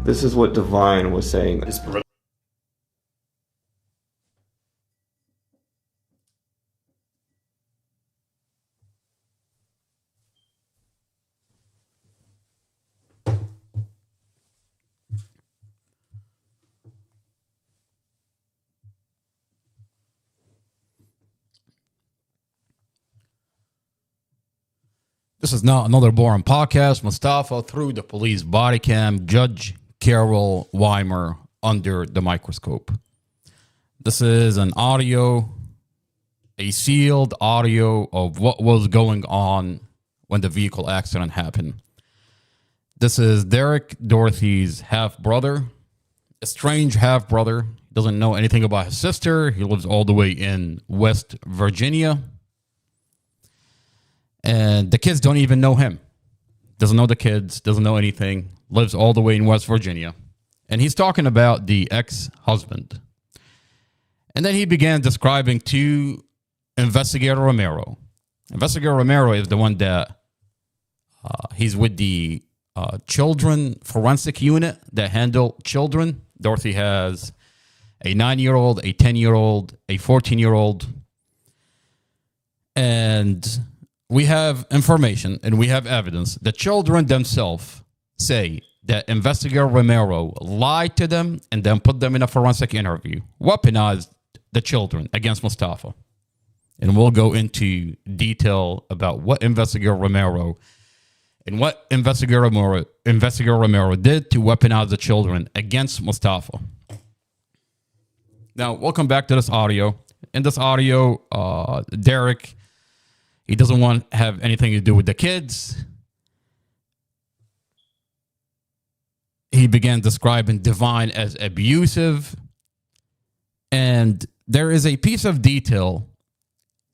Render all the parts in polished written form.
This is what Divine was saying. This is not another boring podcast. Mustafa through the police body cam. Judge Carol Weimer under the microscope. This is an audio, a sealed audio of what was going on when the vehicle accident happened. This is Derek Dorothy's half-brother, a strange half-brother. He doesn't know anything about his sister. He lives all the way in West Virginia. And the kids don't even know him. Doesn't know the kids, doesn't know anything. Lives all the way in West Virginia. And he's talking about the ex-husband. And then he began describing to Investigator Romero. Investigator Romero is the one that he's with the children forensic unit that handle children. Dorothy has a 9-year-old, a 10-year-old, a 14-year-old. And we have information and we have evidence. The children themselves say that Investigator Romero lied to them and then put them in a forensic interview, weaponized the children against Mustafa. And we'll go into detail about what Investigator Romero and what Investigator Romero did to weaponize the children against Mustafa. Now, we'll come back to this audio. In this audio, Derek, he doesn't want to have anything to do with the kids. He began describing Divine as abusive. And there is a piece of detail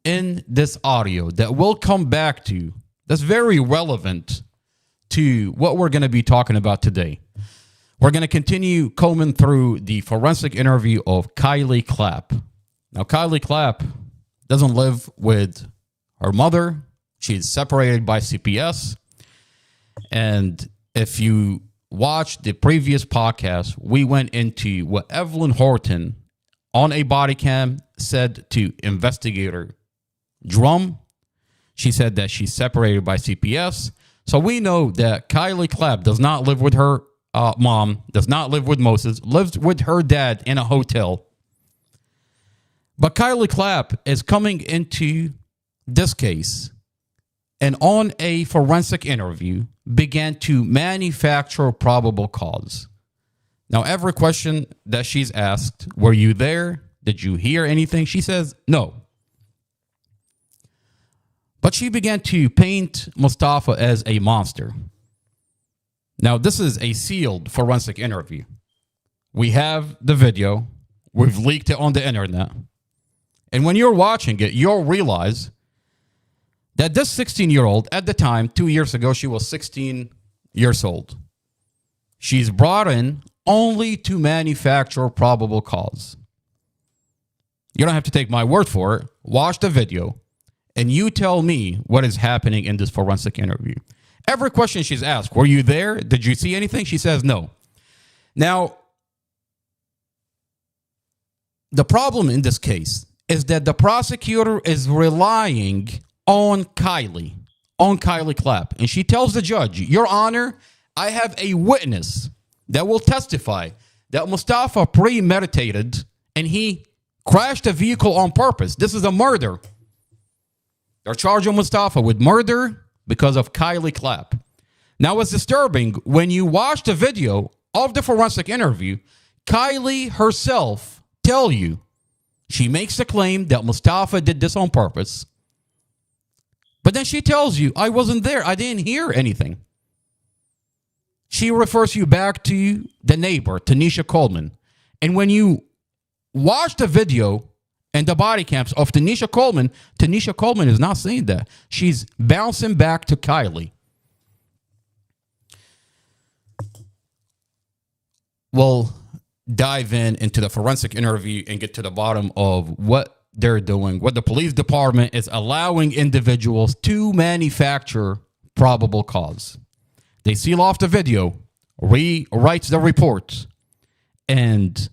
in this audio that we'll come back to that's very relevant to what we're going to be talking about today. We're going to continue combing through the forensic interview of Kylie Clapp. Now, Kylie Clapp doesn't live with her mother. She's separated by CPS. And if you watched the previous podcast, we went into what Evelyn Horton on a body cam said to Investigator Drum. She said that she's separated by CPS. So we know that Kylie Clapp does not live with her mom, does not live with Moses, lives with her dad in a hotel. But Kylie Clapp is coming into this case and on a forensic interview began to manufacture probable cause. Now, every question that she's asked, were you there? Did you hear anything? She says no. But she began to paint Mustafa as a monster. Now, this is a sealed forensic interview. We have the video. We've leaked it on the internet. And when you're watching it, you'll realize that this 16-year-old, at the time, 2 years ago, she was 16 years old. She's brought in only to manufacture probable cause. You don't have to take my word for it. Watch the video, and you tell me what is happening in this forensic interview. Every question she's asked, were you there? Did you see anything? She says no. Now, the problem in this case is that the prosecutor is relying on Kylie Clapp. And she tells the judge, Your Honor, I have a witness that will testify that Mustafa premeditated and he crashed a vehicle on purpose. This is a murder. They're charging Mustafa with murder because of Kylie Clapp. Now, it's disturbing when you watch the video of the forensic interview, Kylie herself tell you she makes the claim that Mustafa did this on purpose. But then she tells you, I wasn't there. I didn't hear anything. She refers you back to the neighbor, Tanisha Coleman. And when you watch the video and the body cams of Tanisha Coleman is not saying that. She's bouncing back to Kylie. We'll dive into the forensic interview and get to the bottom of what they're doing, what the police department is allowing individuals to manufacture probable cause. They seal off the video rewrites the report and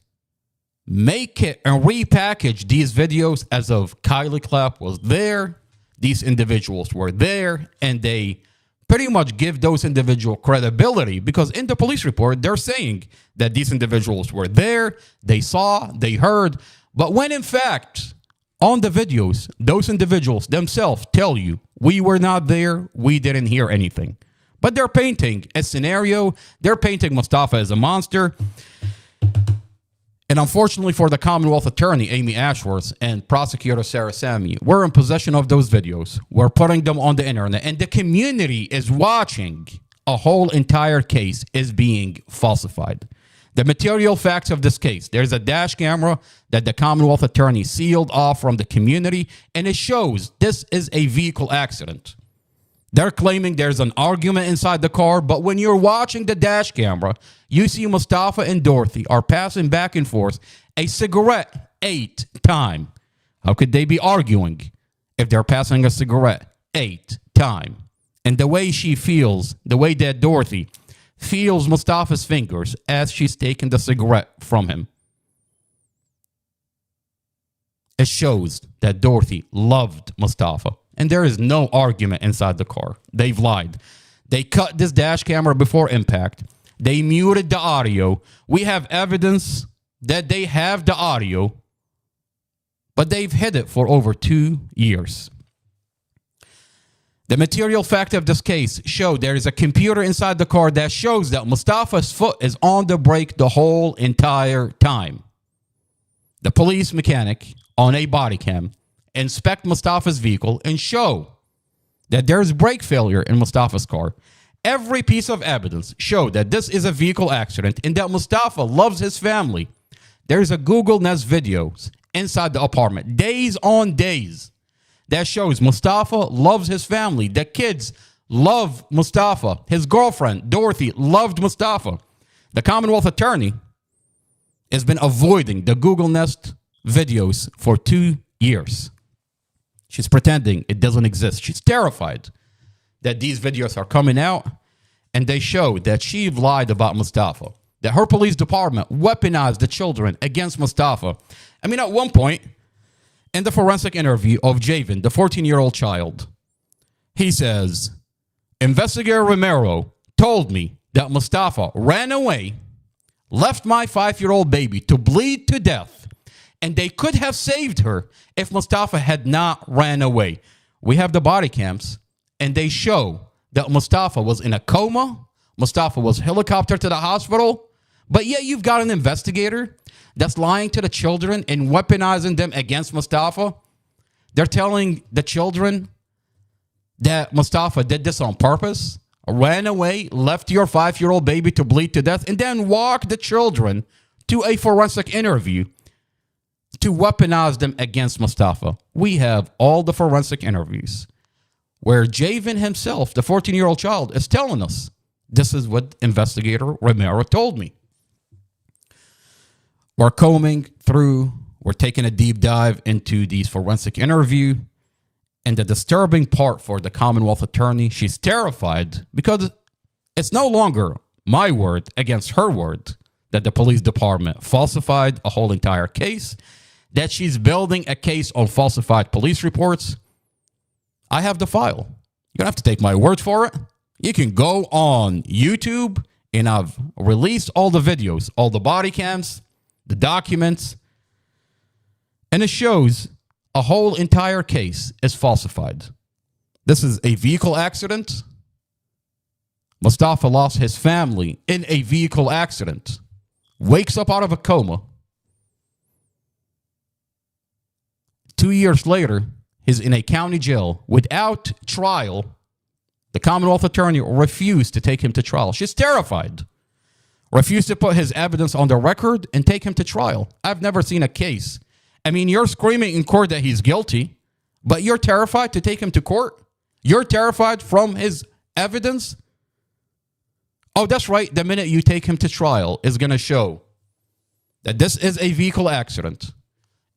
make it and repackage these videos as of Kylie Clapp was there, these individuals were there, and they pretty much give those individual credibility because in the police report, they're saying that these individuals were there, they saw, they heard, but when in fact, on the videos, those individuals themselves tell you, we were not there, we didn't hear anything. But they're painting a scenario, they're painting Mustafa as a monster. And unfortunately for the Commonwealth Attorney, Amy Ashworth, and Prosecutor Sarah Sammy, we're in possession of those videos. We're putting them on the internet, and the community is watching. A whole entire case is being falsified. The material facts of this case, there's a dash camera that the Commonwealth Attorney sealed off from the community, and it shows this is a vehicle accident. They're claiming there's an argument inside the car, but when you're watching the dash camera, you see Mustafa and Dorothy are passing back and forth a cigarette 8 times. How could they be arguing if they're passing a cigarette 8 times? And the way she feels, the way that Dorothy feels Mustafa's fingers as she's taking the cigarette from him, it shows that Dorothy loved Mustafa. And there is no argument inside the car. They've lied. They cut this dash camera before impact. They muted the audio. We have evidence that they have the audio, but they've hid it for over 2 years. The material fact of this case show there is a computer inside the car that shows that Mustafa's foot is on the brake the whole entire time. The police mechanic on a body cam inspect Mustafa's vehicle and show that there's brake failure in Mustafa's car. Every piece of evidence showed that this is a vehicle accident and that Mustafa loves his family. There's a Google Nest videos inside the apartment, days on days, that shows Mustafa loves his family. The kids love Mustafa. His girlfriend, Dorothy, loved Mustafa. The Commonwealth Attorney has been avoiding the Google Nest videos for 2 years. She's pretending it doesn't exist. She's terrified that these videos are coming out, and they show that she lied about Mustafa, that her police department weaponized the children against Mustafa. I mean, at one point, in the forensic interview of Javen, the 14-year-old child, he says, Investigator Romero told me that Mustafa ran away, left my 5-year-old baby to bleed to death, and they could have saved her if Mustafa had not ran away. We have the body cams, and they show that Mustafa was in a coma. Mustafa was helicoptered to the hospital. But yet you've got an investigator that's lying to the children and weaponizing them against Mustafa. They're telling the children that Mustafa did this on purpose, ran away, left your 5-year-old baby to bleed to death, and then walked the children to a forensic interview to weaponize them against Mustafa. We have all the forensic interviews where Javen himself, the 14-year-old child, is telling us, this is what Investigator Romero told me. We're combing through, we're taking a deep dive into these forensic interview, and the disturbing part for the Commonwealth Attorney, she's terrified because it's no longer my word against her word that the police department falsified a whole entire case, that she's building a case on falsified police reports. I have the file. You don't have to take my word for it. You can go on YouTube, and I've released all the videos, all the body cams, the documents, and it shows a whole entire case is falsified. This is a vehicle accident. Mustafa lost his family in a vehicle accident, wakes up out of a coma. 2 years later, he's in a county jail without trial. The Commonwealth Attorney refused to take him to trial. She's terrified. Refused to put his evidence on the record and take him to trial. I've never seen a case. I mean, you're screaming in court that he's guilty, but you're terrified to take him to court? You're terrified from his evidence? Oh, that's right. The minute you take him to trial is going to show that this is a vehicle accident,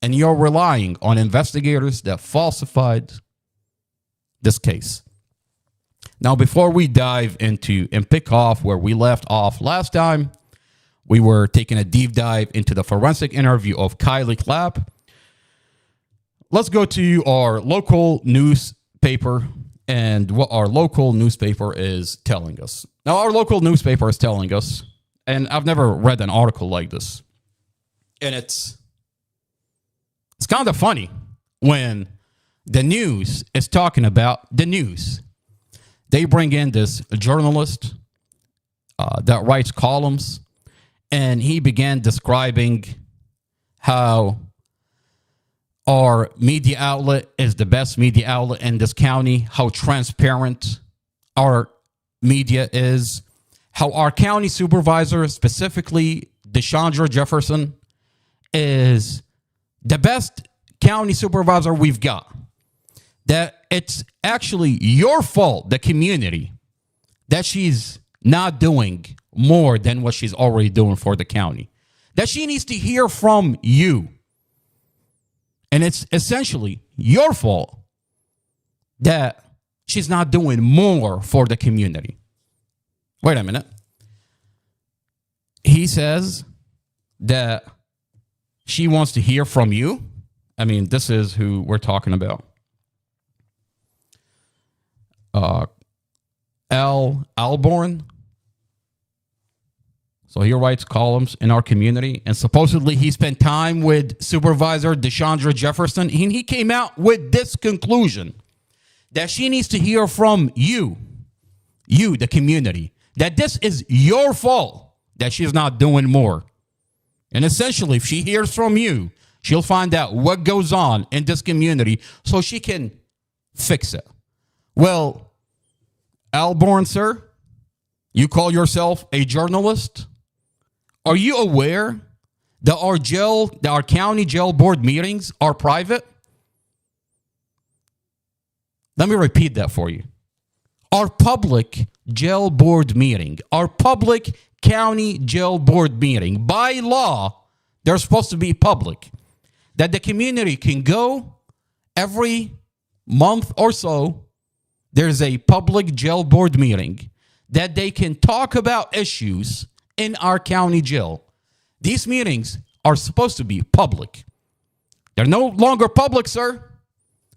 and you're relying on investigators that falsified this case. Now, before we dive into and pick off where we left off last time, we were taking a deep dive into the forensic interview of Kylie Clapp. Let's go to our local newspaper and what our local newspaper is telling us. Now, our local newspaper is telling us, and I've never read an article like this, and it's kind of funny when the news is talking about the news. They bring in this journalist that writes columns, and he began describing how our media outlet is the best media outlet in this county, how transparent our media is, how our county supervisor, specifically Deshandra Jefferson, is the best county supervisor we've got. That it's actually your fault, the community, that she's not doing more than what she's already doing for the county. That she needs to hear from you. And it's essentially your fault that she's not doing more for the community. Wait a minute. He says that she wants to hear from you. I mean, this is who we're talking about. Al Alborn. So he writes columns in our community, and supposedly he spent time with Supervisor Deshandra Jefferson, and he came out with this conclusion, that she needs to hear from you, the community, that this is your fault that she's not doing more. And essentially, if she hears from you, she'll find out what goes on in this community so she can fix it. Well, Alborn, sir, you call yourself a journalist? Are you aware that our county jail board meetings are private? Let me repeat that for you. Our public jail board meeting, our public county jail board meeting, by law, they're supposed to be public. That the community can go every month or so. There's a public jail board meeting that they can talk about issues in our county jail. These meetings are supposed to be public. They're no longer public, sir.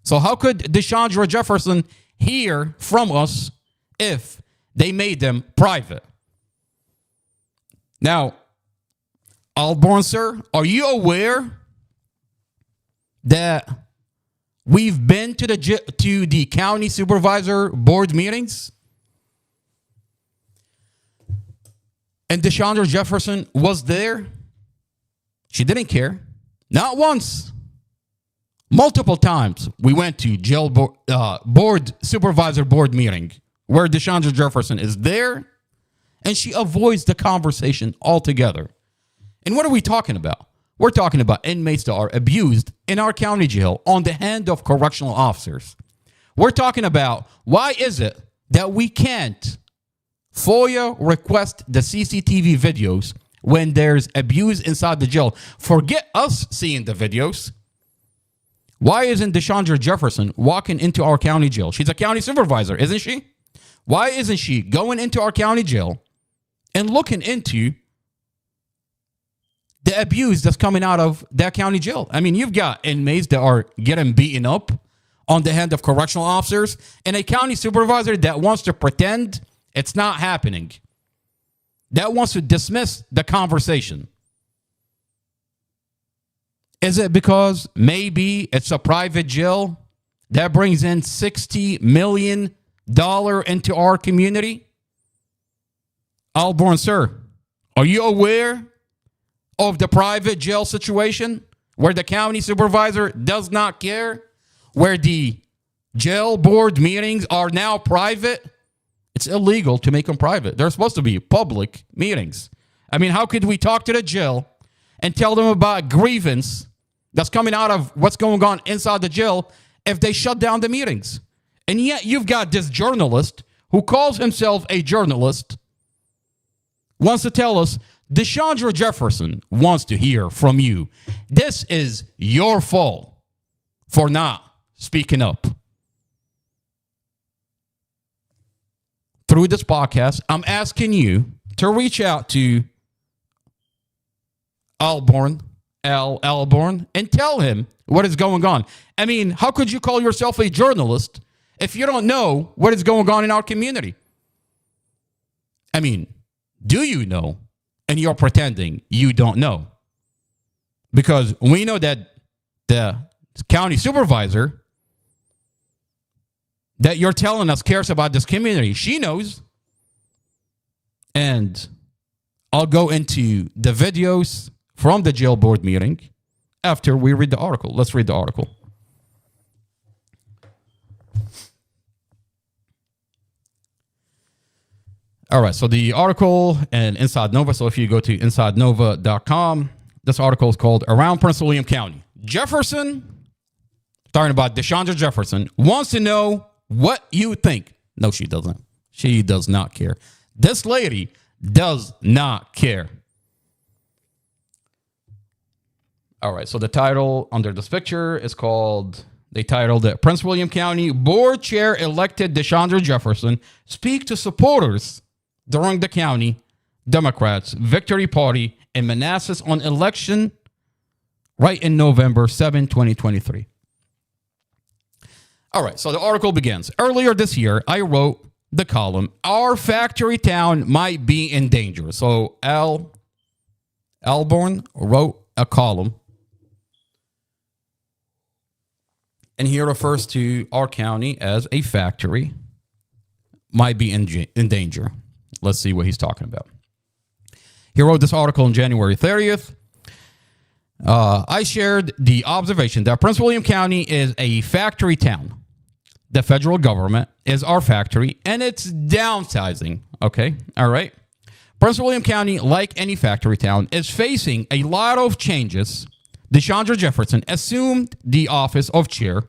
So how could Deshandra Jefferson hear from us if they made them private? Now, Alborn, sir, are you aware that we've been to the county supervisor board meetings? And Deshandra Jefferson was there. She didn't care. Not once. Multiple times we went to jail board supervisor board meeting where Deshandra Jefferson is there, and she avoids the conversation altogether. And what are we talking about? We're talking about inmates that are abused in our county jail on the hand of correctional officers. We're talking about why is it that we can't FOIA request the CCTV videos when there's abuse inside the jail. Forget us seeing the videos. Why isn't Deshandra Jefferson walking into our county jail? She's a county supervisor, isn't she? Why isn't she going into our county jail and looking into the abuse that's coming out of that county jail? I mean, you've got inmates that are getting beaten up on the hand of correctional officers and a county supervisor that wants to pretend it's not happening, that wants to dismiss the conversation. Is it because maybe it's a private jail that brings in $60 million into our community? Alborn, sir, are you aware of the private jail situation where the county supervisor does not care, where the jail board meetings are now private? It's illegal to make them private. They're supposed to be public meetings. I mean, how could we talk to the jail and tell them about grievance that's coming out of what's going on inside the jail if they shut down the meetings? And yet you've got this journalist who calls himself a journalist, wants to tell us Deshandra Jefferson wants to hear from you. This is your fault for not speaking up. through this podcast, I'm asking you to reach out to Alborn, and tell him what is going on. I mean, how could you call yourself a journalist if you don't know what is going on in our community? I mean, do you know? And you're pretending you don't know. Because we know that the county supervisor that you're telling us cares about this community. She knows. And I'll go into the videos from the jail board meeting after we read the article. Let's read the article. All right, so the article and Inside Nova. So if you go to InsideNova.com, this article is called Around Prince William County. Jefferson, talking about Deshandra Jefferson, wants to know what you think. No, she doesn't. She does not care. This lady does not care. All right, so the title under this picture is called, they titled it, Prince William County Board Chair Elected Deshandra Jefferson Speak to Supporters During the County Democrats Victory Party in Manassas on Election right in November 7, 2023. All right, so the article begins. Earlier this year, I wrote the column, Our Factory Town Might Be in Danger. So Alborn wrote a column. And he refers to our county as a factory might be in danger. Let's see what he's talking about. He wrote this article on January 30th. I shared the observation that Prince William County is a factory town. The federal government is our factory, and it's downsizing. Okay, all right. Prince William County, like any factory town, is facing a lot of changes. Deshandra Jefferson assumed the office of chair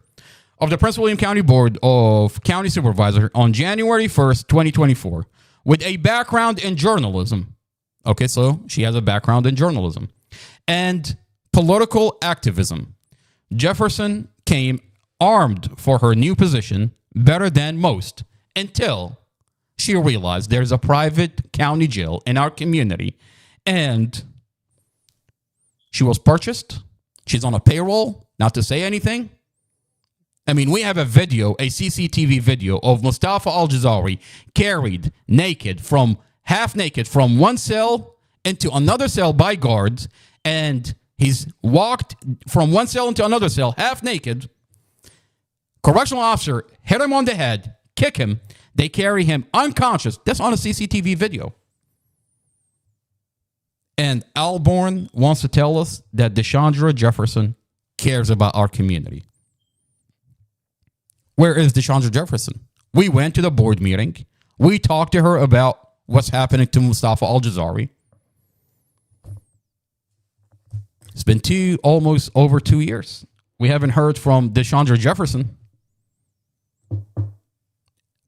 of the Prince William County Board of County Supervisor on January 1st, 2024, with a background in journalism. Okay, so she has a background in journalism and political activism. Jefferson came armed for her new position better than most until she realized there's a private county jail in our community and she was purchased. She's on a payroll, not to say anything. I mean, we have a video, a CCTV video of Mustafa Al-Jazari carried naked half naked from one cell into another cell by guards. And he's walked from one cell into another cell, half naked. Correctional officer hit him on the head, kick him. They carry him unconscious. That's on a CCTV video. And Alborn wants to tell us that Deshandra Jefferson cares about our community. Where is Deshandra Jefferson? We went to the board meeting. We talked to her about what's happening to Mustafa Al-Jazari. It's been almost over 2 years. We haven't heard from Deshandra Jefferson.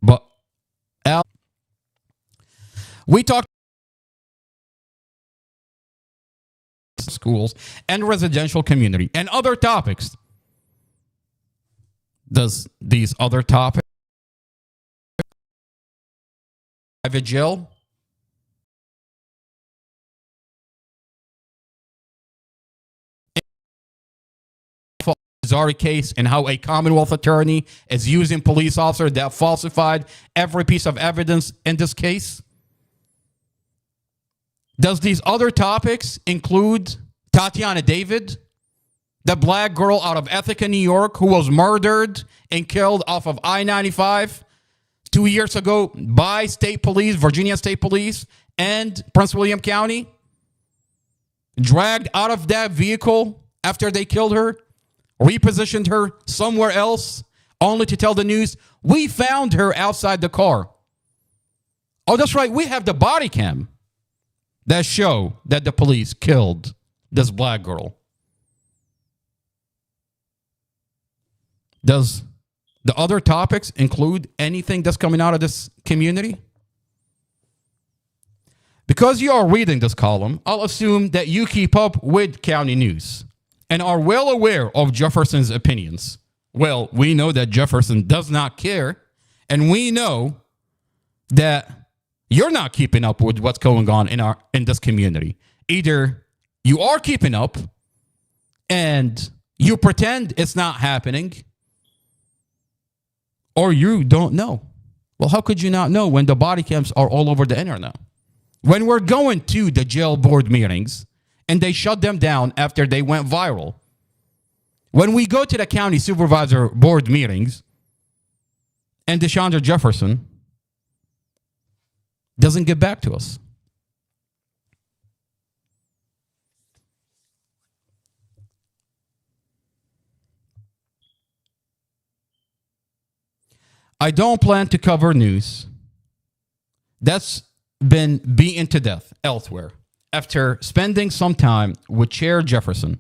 But we talked schools and residential community and other topics. Does these other topics private jail? Zari case and how a Commonwealth attorney is using police officer that falsified every piece of evidence in this case? Does these other topics include Tatiana David, the black girl out of Ithaca, New York, who was murdered and killed off of I-95 2 years ago by state police, Virginia State Police, and Prince William County? Dragged out of that vehicle after they killed her, repositioned her somewhere else, only to tell the news, we found her outside the car. Oh, that's right. We have the body cam that show that the police killed this black girl. Does the other topics include anything that's coming out of this community? Because you are reading this column, I'll assume that you keep up with county news and are well aware of Jefferson's opinions. Well, we know that Jefferson does not care, and we know that you're not keeping up with what's going on in this community. Either you are keeping up and you pretend it's not happening, or you don't know. Well, how could you not know when the body cams are all over the internet? When we're going to the jail board meetings and they shut them down after they went viral. When we go to the county supervisor board meetings and DeShondra Jefferson doesn't get back to us. I don't plan to cover news that's been beaten to death elsewhere. After spending some time with Chair Jefferson,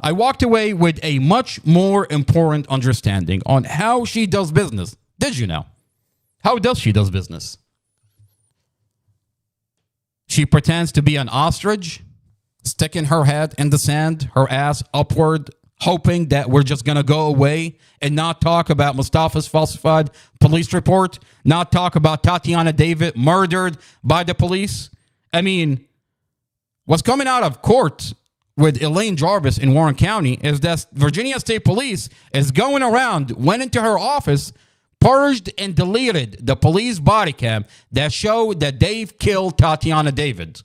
I walked away with a much more important understanding on how she does business. Did you know? How does she does business? She pretends to be an ostrich, sticking her head in the sand, her ass upward, hoping that we're just going to go away and not talk about Mustafa's falsified police report, not talk about Tatiana David murdered by the police. I mean, what's coming out of court with Elaine Jarvis in Warren County is that Virginia State Police is going around, went into her office, purged and deleted the police body cam that showed that Dave killed Tatiana David.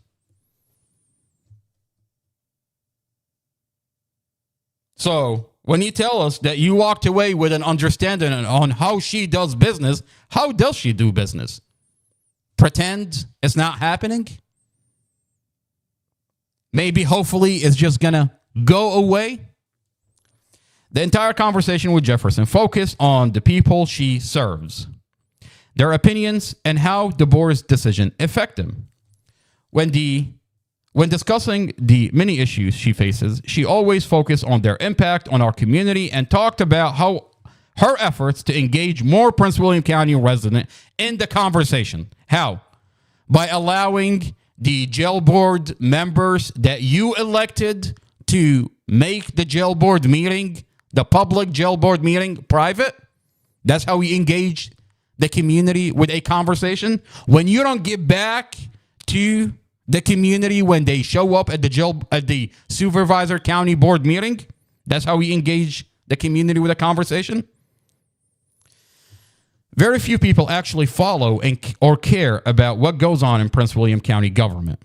So when you tell us that you walked away with an understanding on how she does business, how does she do business? Pretend it's not happening? Maybe, hopefully, it's just going to go away? The entire conversation with Jefferson focused on the people she serves, their opinions, and how the board's decision affect them. When discussing the many issues she faces, she always focused on their impact on our community and talked about how her efforts to engage more Prince William County residents in the conversation. How? By allowing the jail board members that you elected to make the jail board meeting, the public jail board meeting, private. That's how we engage the community with a conversation. When you don't get back to the community when they show up at the supervisor county board meeting, that's how we engage the community with a conversation. Very few people actually follow or care about what goes on in Prince William County government.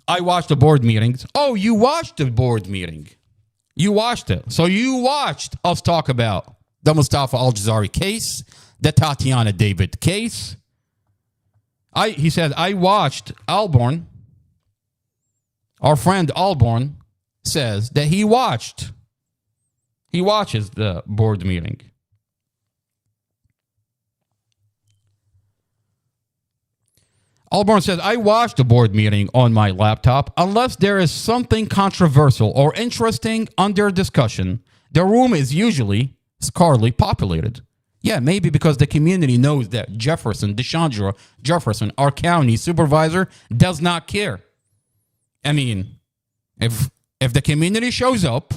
I watched the board meetings. Oh, you watched the board meeting. You watched it. So you watched us talk about the Mustafa Al-Jazari case, the Tatiana David case. He said, I watched Alborn. Our friend Alborn says that he watches the board meeting. Alborn says, I watched the board meeting on my laptop. Unless there is something controversial or interesting under discussion, the room is usually scarcely populated. Yeah, maybe because the community knows that DeShondra Jefferson, our county supervisor, does not care. I mean, if the community shows up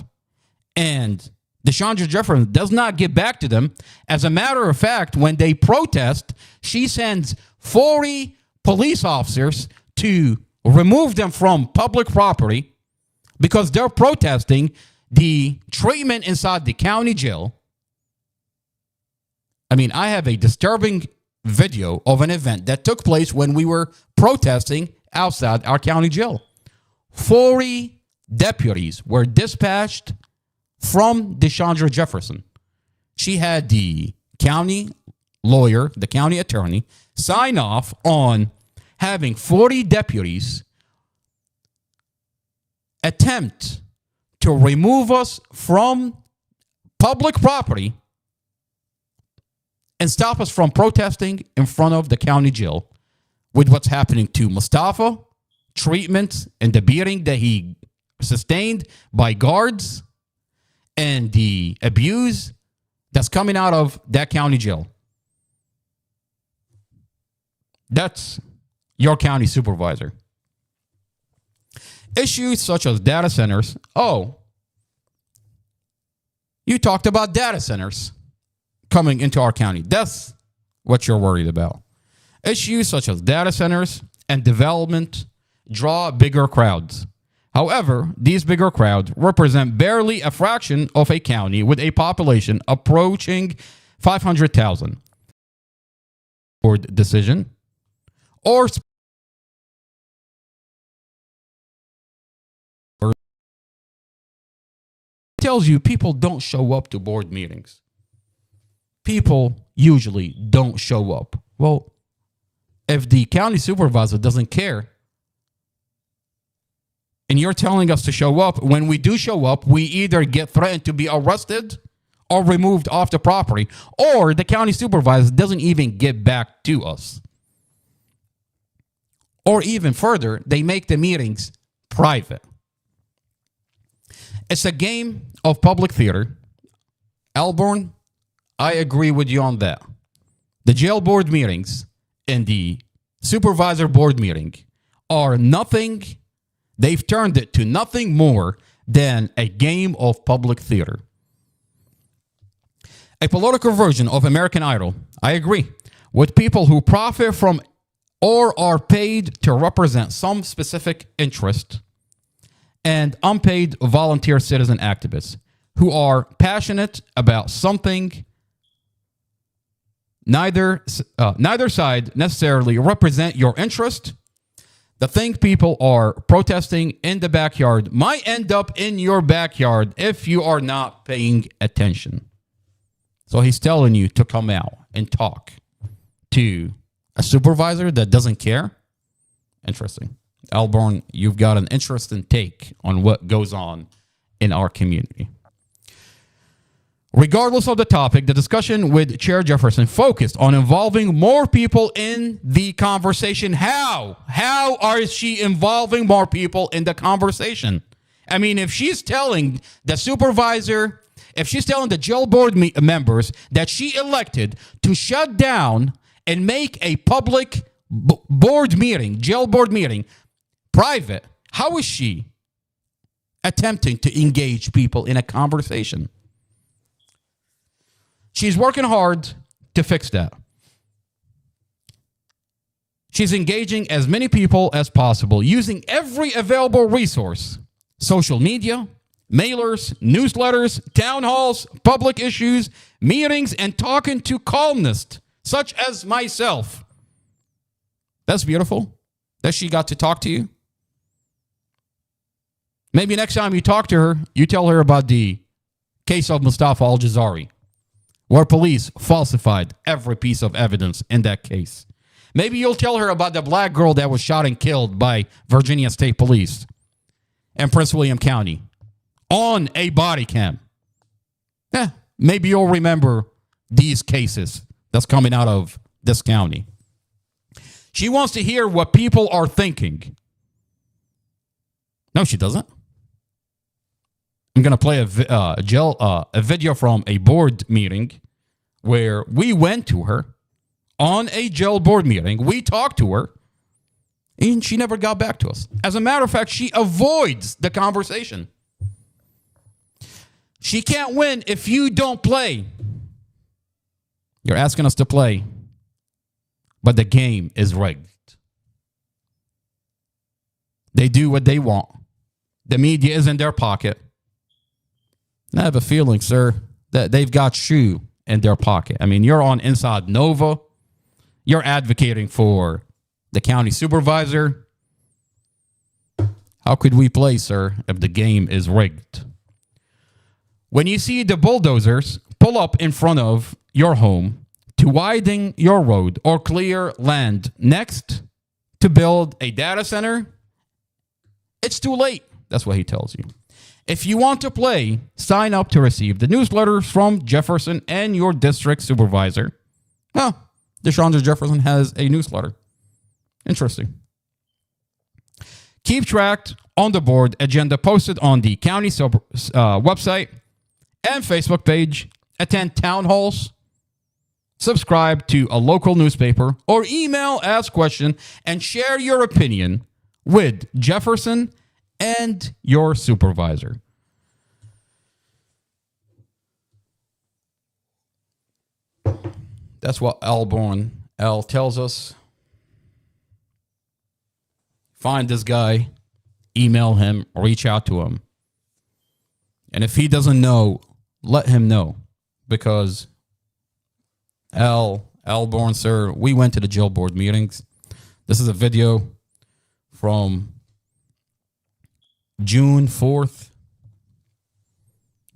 and DeShondra Jefferson does not get back to them, as a matter of fact, when they protest, she sends 40 police officers to remove them from public property because they're protesting the treatment inside the county jail. I mean, I have a disturbing video of an event that took place when we were protesting outside our county jail. 40 deputies were dispatched from DeShondra Jefferson. She had the county lawyer, the county attorney, sign off on having 40 deputies attempt to remove us from public property and stop us from protesting in front of the county jail with what's happening to Mustafa, treatment and the beating that he sustained by guards, and the abuse that's coming out of that county jail. That's your county supervisor. Issues such as data centers. Oh, you talked about data centers coming into our county. That's what you're worried about. Issues such as data centers and development draw bigger crowds. However, these bigger crowds represent barely a fraction of a county with a population approaching 500,000. Or decision or tells you people don't show up to board meetings. People usually don't show up. Well, if the county supervisor doesn't care and you're telling us to show up, when we do show up, we either get threatened to be arrested or removed off the property, or the county supervisor doesn't even get back to us. Or even further, they make the meetings private. It's a game of public theater. Alborn, I agree with you on that. The jail board meetings and the supervisor board meeting are nothing. They've turned it to nothing more than a game of public theater. A political version of American Idol, I agree, with people who profit from or are paid to represent some specific interest, and unpaid volunteer citizen activists who are passionate about something. Neither side necessarily represent your interest. The thing people are protesting in the backyard might end up in your backyard if you are not paying attention. So he's telling you to come out and talk to a supervisor that doesn't care. Interesting. Alborn, you've got an interesting take on what goes on in our community. Regardless of the topic, the discussion with Chair Jefferson focused on involving more people in the conversation. How? How is she involving more people in the conversation? I mean, if she's telling the supervisor, if she's telling the jail board members that she elected to shut down and make a public board meeting, jail board meeting, private, how is she attempting to engage people in a conversation? She's working hard to fix that. She's engaging as many people as possible using every available resource: social media, mailers, newsletters, town halls, public issues, meetings, and talking to columnists such as myself. That's beautiful that she got to talk to you. Maybe next time you talk to her, you tell her about the case of Mustafa Al-Jazari, where police falsified every piece of evidence in that case. Maybe you'll tell her about the black girl that was shot and killed by Virginia State Police in Prince William County on a body cam. Maybe you'll remember these cases that's coming out of this county. She wants to hear what people are thinking. No, she doesn't. I'm going to play a video from a board meeting where we went to her on a jail board meeting. We talked to her, and she never got back to us. As a matter of fact, she avoids the conversation. She can't win if you don't play. You're asking us to play, but the game is rigged. They do what they want. The media is in their pocket. And I have a feeling, sir, that they've got you in their pocket. I mean, you're on Inside Nova. You're advocating for the county supervisor. How could we play, sir, if the game is rigged? When you see the bulldozers pull up in front of your home to widen your road or clear land next to build a data center, it's too late. That's what he tells you. If you want to play, sign up to receive the newsletters from Jefferson and your district supervisor. DeShandra Jefferson has a newsletter. Interesting. Keep track on the board agenda posted on the county website and Facebook page. Attend town halls. Subscribe to a local newspaper or email, ask questions, and share your opinion with Jefferson and your supervisor. That's what Al tells us. find this guy, email him, reach out to him. And if he doesn't know, let him know. Because Alborn, sir, we went to the jail board meetings. This is a video from June 5th,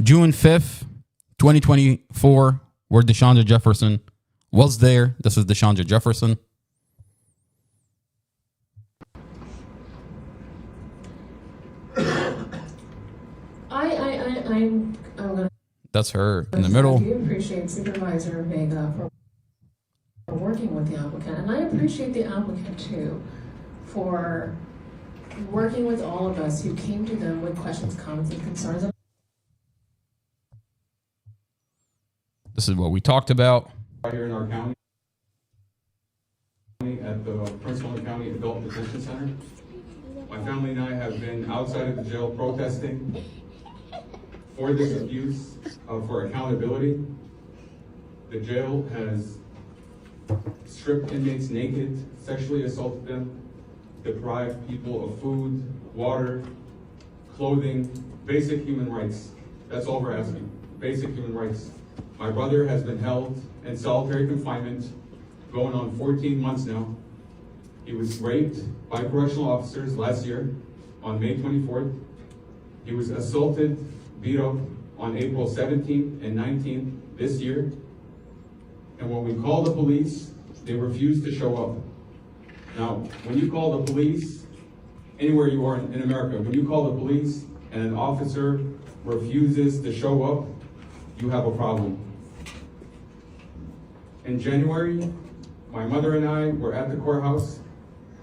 2024, where DeShondra Jefferson was there. This is DeShondra Jefferson. I'm gonna. That's her in the middle. I do appreciate Supervisor Vega for working with the applicant, and I appreciate the applicant too for working with all of us who came to them with questions, comments, and concerns. This is what we talked about. Right here in our county, at the Prince William County Adult Detention Center. My family and I have been outside of the jail protesting for this abuse, for accountability. The jail has stripped inmates naked, sexually assaulted them, deprived people of food, water, clothing, basic human rights. That's all we're asking, basic human rights. My brother has been held in solitary confinement, going on 14 months now. He was raped by correctional officers last year on May 24th. He was assaulted, beat up on April 17th and 19th this year. And when we called the police, they refused to show up. Now, when you call the police, anywhere you are in America, when you call the police and an officer refuses to show up, you have a problem. In January, my mother and I were at the courthouse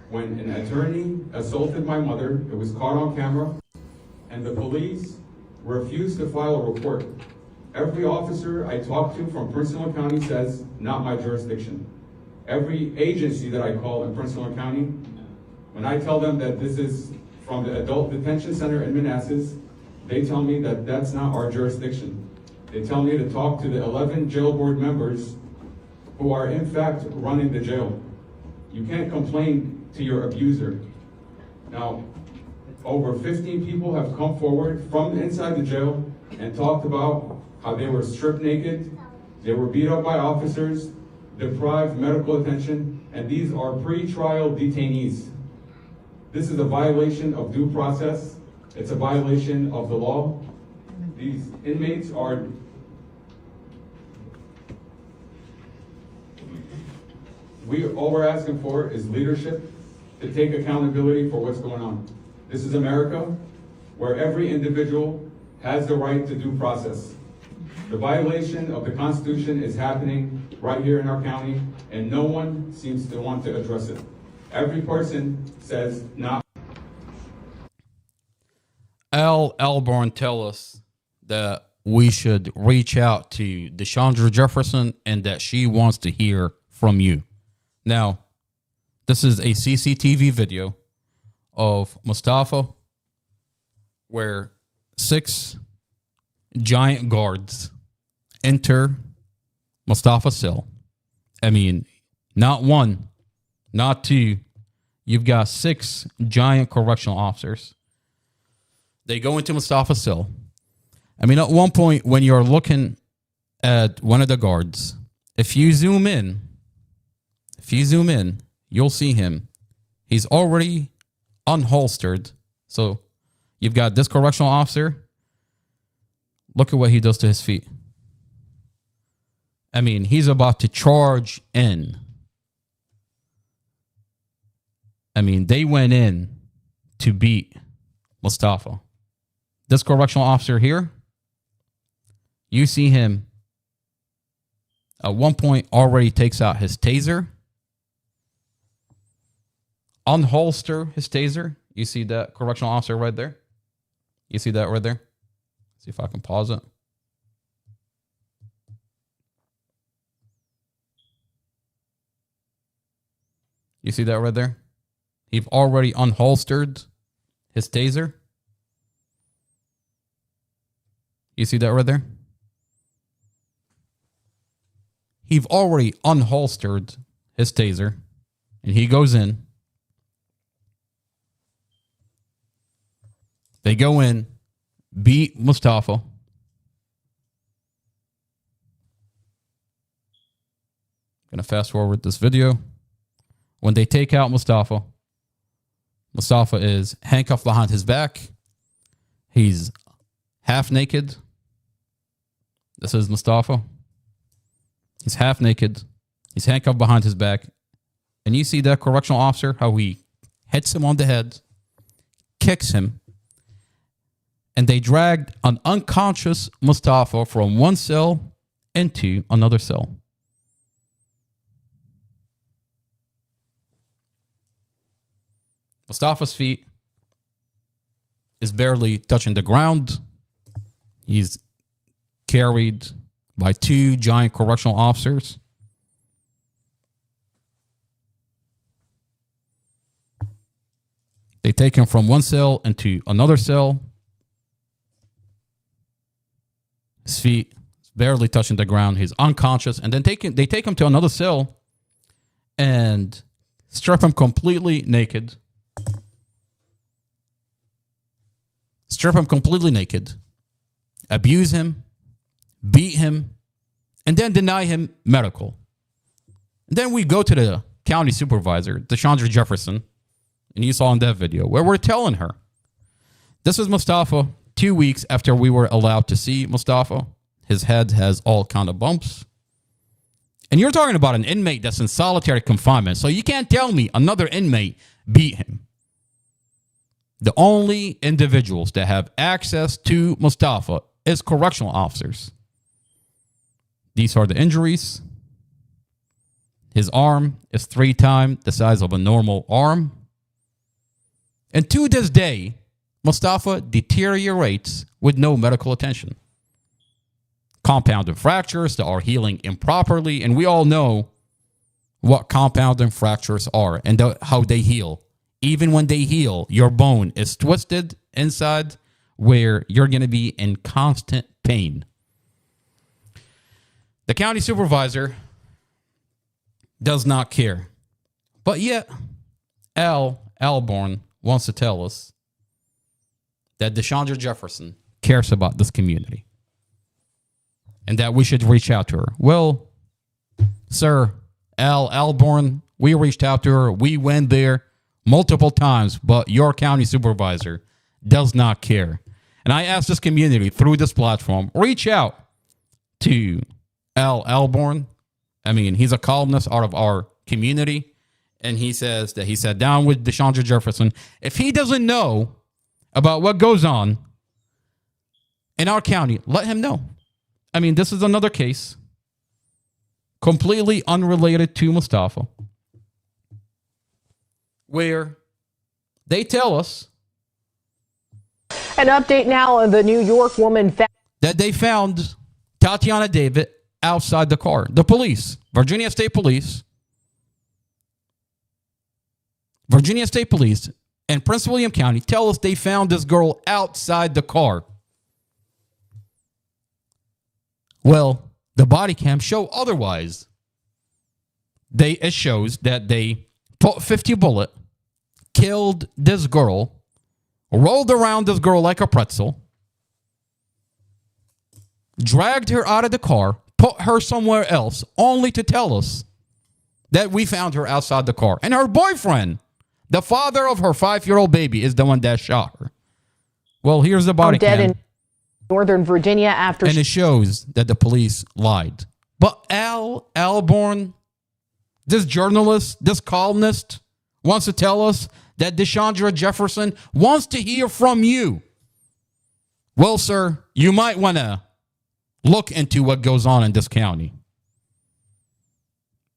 when an attorney assaulted my mother. It was caught on camera, and the police refused to file a report. Every officer I talked to from Prince William County says, not my jurisdiction. Every agency that I call in Prince William County, when I tell them that this is from the Adult Detention Center in Manassas, they tell me that that's not our jurisdiction. They tell me to talk to the 11 jail board members who are in fact running the jail. You can't complain to your abuser. Now, over 15 people have come forward from inside the jail and talked about how they were stripped naked, they were beat up by officers, deprived medical attention, and these are pre-trial detainees. This is a violation of due process. It's a violation of the law. These inmates are all we're asking for is leadership to take accountability for what's going on. This is America, where every individual has the right to due process. The violation of the Constitution is happening right here in our county, and no one seems to want to address it. Every person says not. Alborn tell us that we should reach out to DeShondra Jefferson and that she wants to hear from you. Now, this is a CCTV video of Mustafa where 6 giant guards enter Mustafa's cell. I mean, not 1, not 2. You've got 6 giant correctional officers. They go into Mustafa's cell. I mean, at one point when you're looking at one of the guards, if you zoom in, you'll see him. He's already unholstered. So you've got this correctional officer. Look at what he does to his feet. I mean, he's about to charge in. I mean, they went in to beat Mustafa. This correctional officer here, you see him at one point already takes out his taser, unholster his taser. You see that correctional officer right there? You see that right there? See if I can pause it. You see that right there? He's already unholstered his taser. You see that right there? He's already unholstered his taser, and he goes in. They go in, beat Mustafa. Gonna fast forward this video. When they take out Mustafa, Mustafa is handcuffed behind his back. He's half naked. This is Mustafa. He's half naked. He's handcuffed behind his back. And you see that correctional officer, how he hits him on the head, kicks him, and they dragged an unconscious Mustafa from one cell into another cell. Mustafa's feet is barely touching the ground. He's carried by two giant correctional officers. They take him from one cell into another cell. His feet barely touching the ground. He's unconscious. And then they take him to another cell and strip him completely naked. Strip him completely naked. Abuse him. Beat him. And then deny him medical. And then we go to the county supervisor, Deshandra Jefferson, and you saw in that video, where we're telling her, this is Mustafa 2 weeks after we were allowed to see Mustafa. His head has all kind of bumps. And you're talking about an inmate that's in solitary confinement, so you can't tell me another inmate beat him. The only individuals that have access to Mustafa is correctional officers. These are the injuries. His arm is 3 times the size of a normal arm. And to this day, Mustafa deteriorates with no medical attention. Compounded fractures that are healing improperly, and we all know what compounded fractures are and how they heal. Even when they heal, your bone is twisted inside where you're going to be in constant pain. The county supervisor does not care. But yet, Al Alborn wants to tell us that Deshandra Jefferson cares about this community and that we should reach out to her. Well, sir, Al Alborn, we reached out to her. We went there multiple times, but your county supervisor does not care. And I ask this community through this platform, reach out to Al Alborn. I mean, he's a columnist out of our community. And he says that he sat down with Deshandra Jefferson. If he doesn't know about what goes on in our county, let him know. I mean, this is another case completely unrelated to Mustafa, where they tell us an update now on the New York woman that they found Tatiana David outside the car. The police, Virginia State Police, and Prince William County tell us they found this girl outside the car. Well, the body cam show otherwise. It shows that they put 50 bullet, killed this girl, rolled around this girl like a pretzel, dragged her out of the car, put her somewhere else, only to tell us that we found her outside the car. And her boyfriend, the father of her 5-year-old baby, is the one that shot her. Well, here's the body dead cam. in Northern Virginia after... And it shows that the police lied. But Al Alborn, this journalist, this columnist, wants to tell us that Deshandra Jefferson wants to hear from you. Well, sir, you might want to look into what goes on in this county.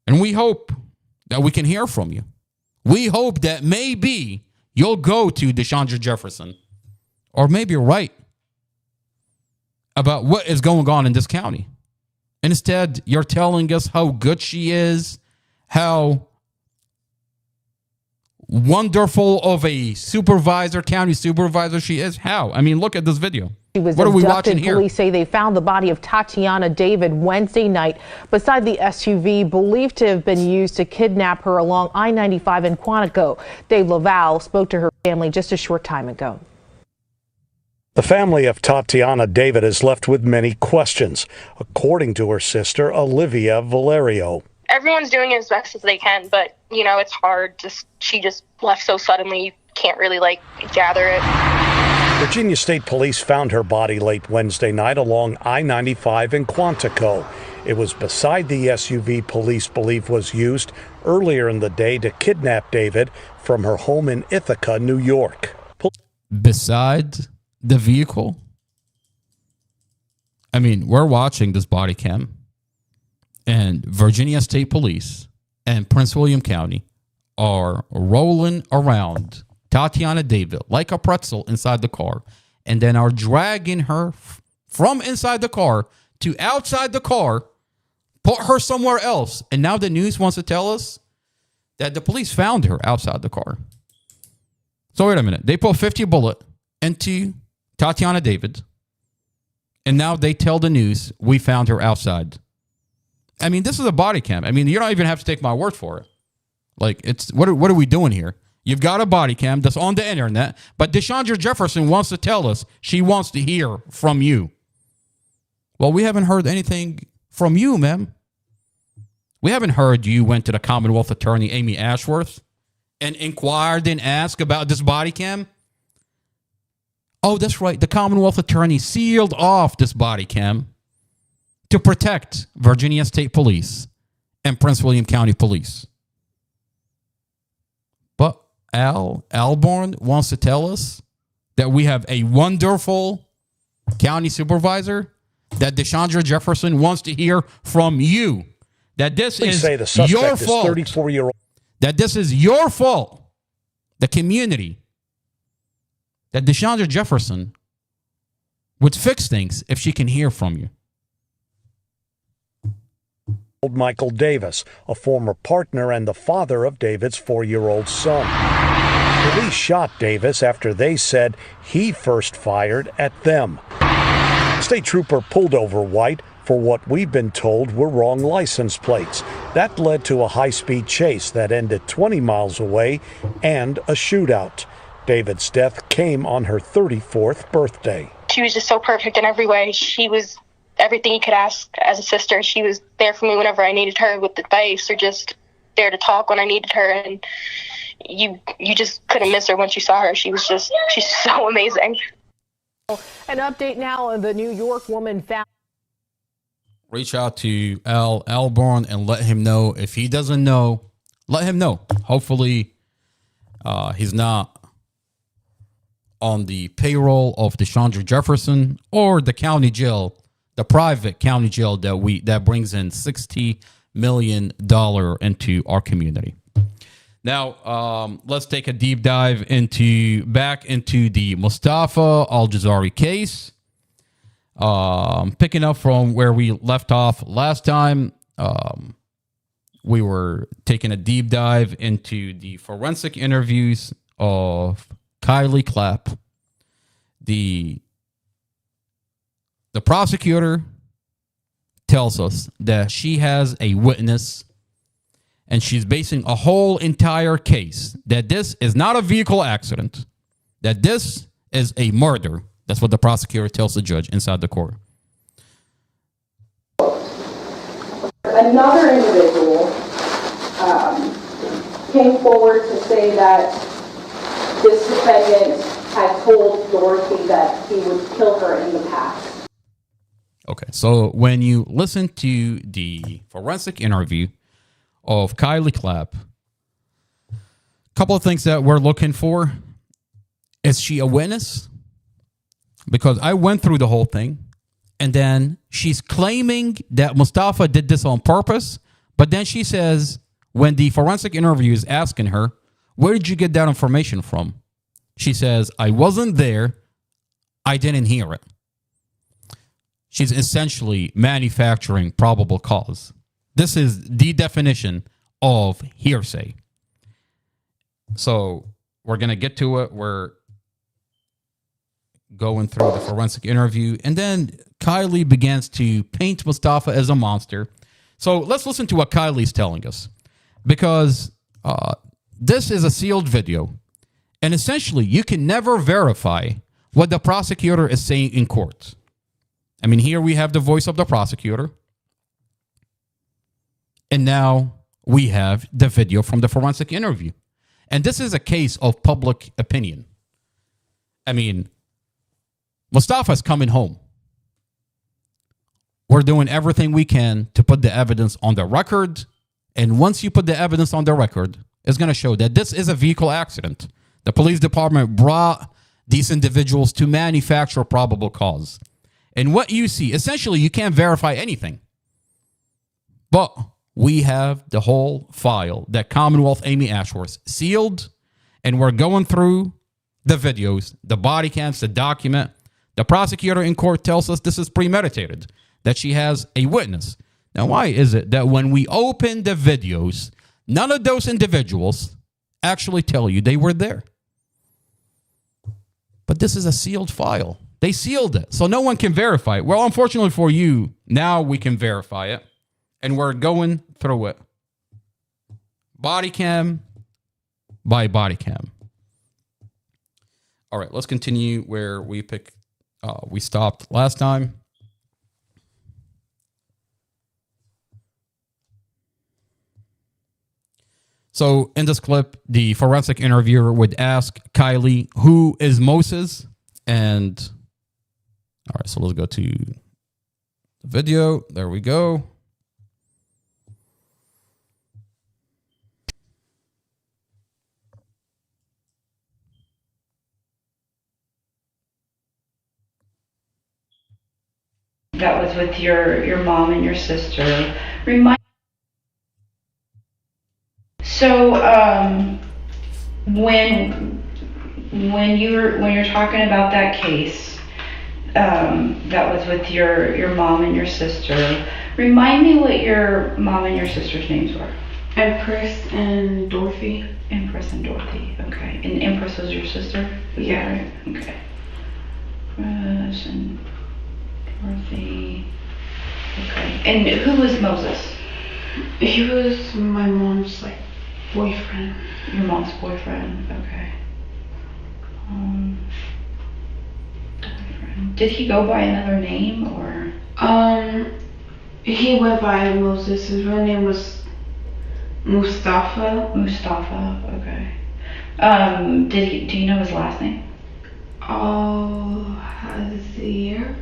And we hope that we can hear from you. We hope that maybe you'll go to Deshandra Jefferson, or maybe write about what is going on in this county. Instead, you're telling us how good she is, how wonderful of a supervisor, county supervisor she is. How? I mean, look at this video. She was what are we abducted. watching here? Police say they found the body of Tatiana David Wednesday night beside the SUV believed to have been used to kidnap her along I-95 in Quantico. Dave Laval spoke to her family just a short time ago. The family of Tatiana David is left with many questions, according to her sister, Olivia Valerio. Everyone's doing as best as they can, but, you know, it's hard. She just left so suddenly, you can't really, gather it. Virginia State Police found her body late Wednesday night along I-95 in Quantico. It was beside the SUV police believe was used earlier in the day to kidnap David from her home in Ithaca, New York. Beside the vehicle? I mean, we're watching this body cam, and Virginia State Police and Prince William County are rolling around Tatiana David like a pretzel inside the car, and then are dragging her from inside the car to outside the car, put her somewhere else. And now the news wants to tell us that the police found her outside the car. So wait a minute. They put 50 bullet into Tatiana David, and now they tell the news we found her outside. I mean, this is a body cam. I mean, you don't even have to take my word for it. Like, it's what are we doing here? You've got a body cam that's on the internet, but DeShandra Jefferson wants to tell us she wants to hear from you. Well, we haven't heard anything from you, ma'am. We haven't heard you went to the Commonwealth Attorney, Amy Ashworth, and inquired and asked about this body cam. Oh, that's right. The Commonwealth Attorney sealed off this body cam to protect Virginia State Police and Prince William County Police. But Al Alborn wants to tell us that we have a wonderful county supervisor, that DeShandra Jefferson wants to hear from you, that this is your fault. 34-year-old. That this is your fault, the community, that DeShandra Jefferson would fix things if she can hear from you. Michael Davis, a former partner and the father of David's 4-year-old son. Police shot Davis after they said he first fired at them. State trooper pulled over White for what we've been told were wrong license plates. That led to a high-speed chase that ended 20 miles away and a shootout. David's death came on her 34th birthday. She was just so perfect in every way. She was everything you could ask as a sister. She was there for me whenever I needed her with advice, or just there to talk when I needed her. And you just couldn't miss her once you saw her. She's so amazing. An update now on the New York woman found. Reach out to Al Alborn and let him know. If he doesn't know, let him know. Hopefully he's not on the payroll of DeShandra Jefferson or the county jail, the private county jail that brings in $60 million into our community. Now, let's take a deep dive back into the Mustafa Al-Jazari case. Picking up from where we left off last time, we were taking a deep dive into the forensic interviews of Kylie Clapp. The prosecutor tells us that she has a witness, and she's basing a whole entire case that this is not a vehicle accident, that this is a murder. That's what the prosecutor tells the judge inside the court. Another individual came forward to say that this defendant had told Dorothy that he would kill her in the past. Okay, so when you listen to the forensic interview of Kylie Clapp, a couple of things that we're looking for. Is she a witness? Because I went through the whole thing, and then she's claiming that Mustafa did this on purpose, but then she says, when the forensic interview is asking her, where did you get that information from? She says, I wasn't there. I didn't hear it. She's essentially manufacturing probable cause. This is the definition of hearsay. So we're going to get to it. We're going through the forensic interview, and then Kylie begins to paint Mustafa as a monster. So let's listen to what Kylie's telling us, because this is a sealed video, and essentially you can never verify what the prosecutor is saying in court. I mean, here we have the voice of the prosecutor. And now we have the video from the forensic interview. And this is a case of public opinion. I mean, Mustafa's coming home. We're doing everything we can to put the evidence on the record. And once you put the evidence on the record, it's going to show that this is a vehicle accident. The police department brought these individuals to manufacture probable cause. And what you see, essentially, you can't verify anything. But we have the whole file that Commonwealth Amy Ashworth sealed, and we're going through the videos, the body cams, the document. The prosecutor in court tells us this is premeditated, that she has a witness. Now, why is it that when we open the videos, none of those individuals actually tell you they were there? But this is a sealed file. They sealed it, so no one can verify it. Well, unfortunately for you, now we can verify it, and we're going through it. Body cam by body cam. All right, let's continue where we stopped last time. So in this clip, the forensic interviewer would ask Kylie, who is Moses? And all right, so let's go to the video. There we go. That was with your mom and your sister. So when you're talking about that case, that was with your mom and your sister. Remind me what your mom and your sister's names were. Empress and Dorothy. Empress and Dorothy. Okay. And Empress was your sister? Is Yeah. that right? Okay. Empress and Dorothy. Okay. And who was Moses? He was my mom's boyfriend. Your mom's boyfriend. Okay. Boyfriend. Did he go by another name or? He went by Moses. His real name was Mustafa. Mustafa. Okay. Do you know his last name? Hazir.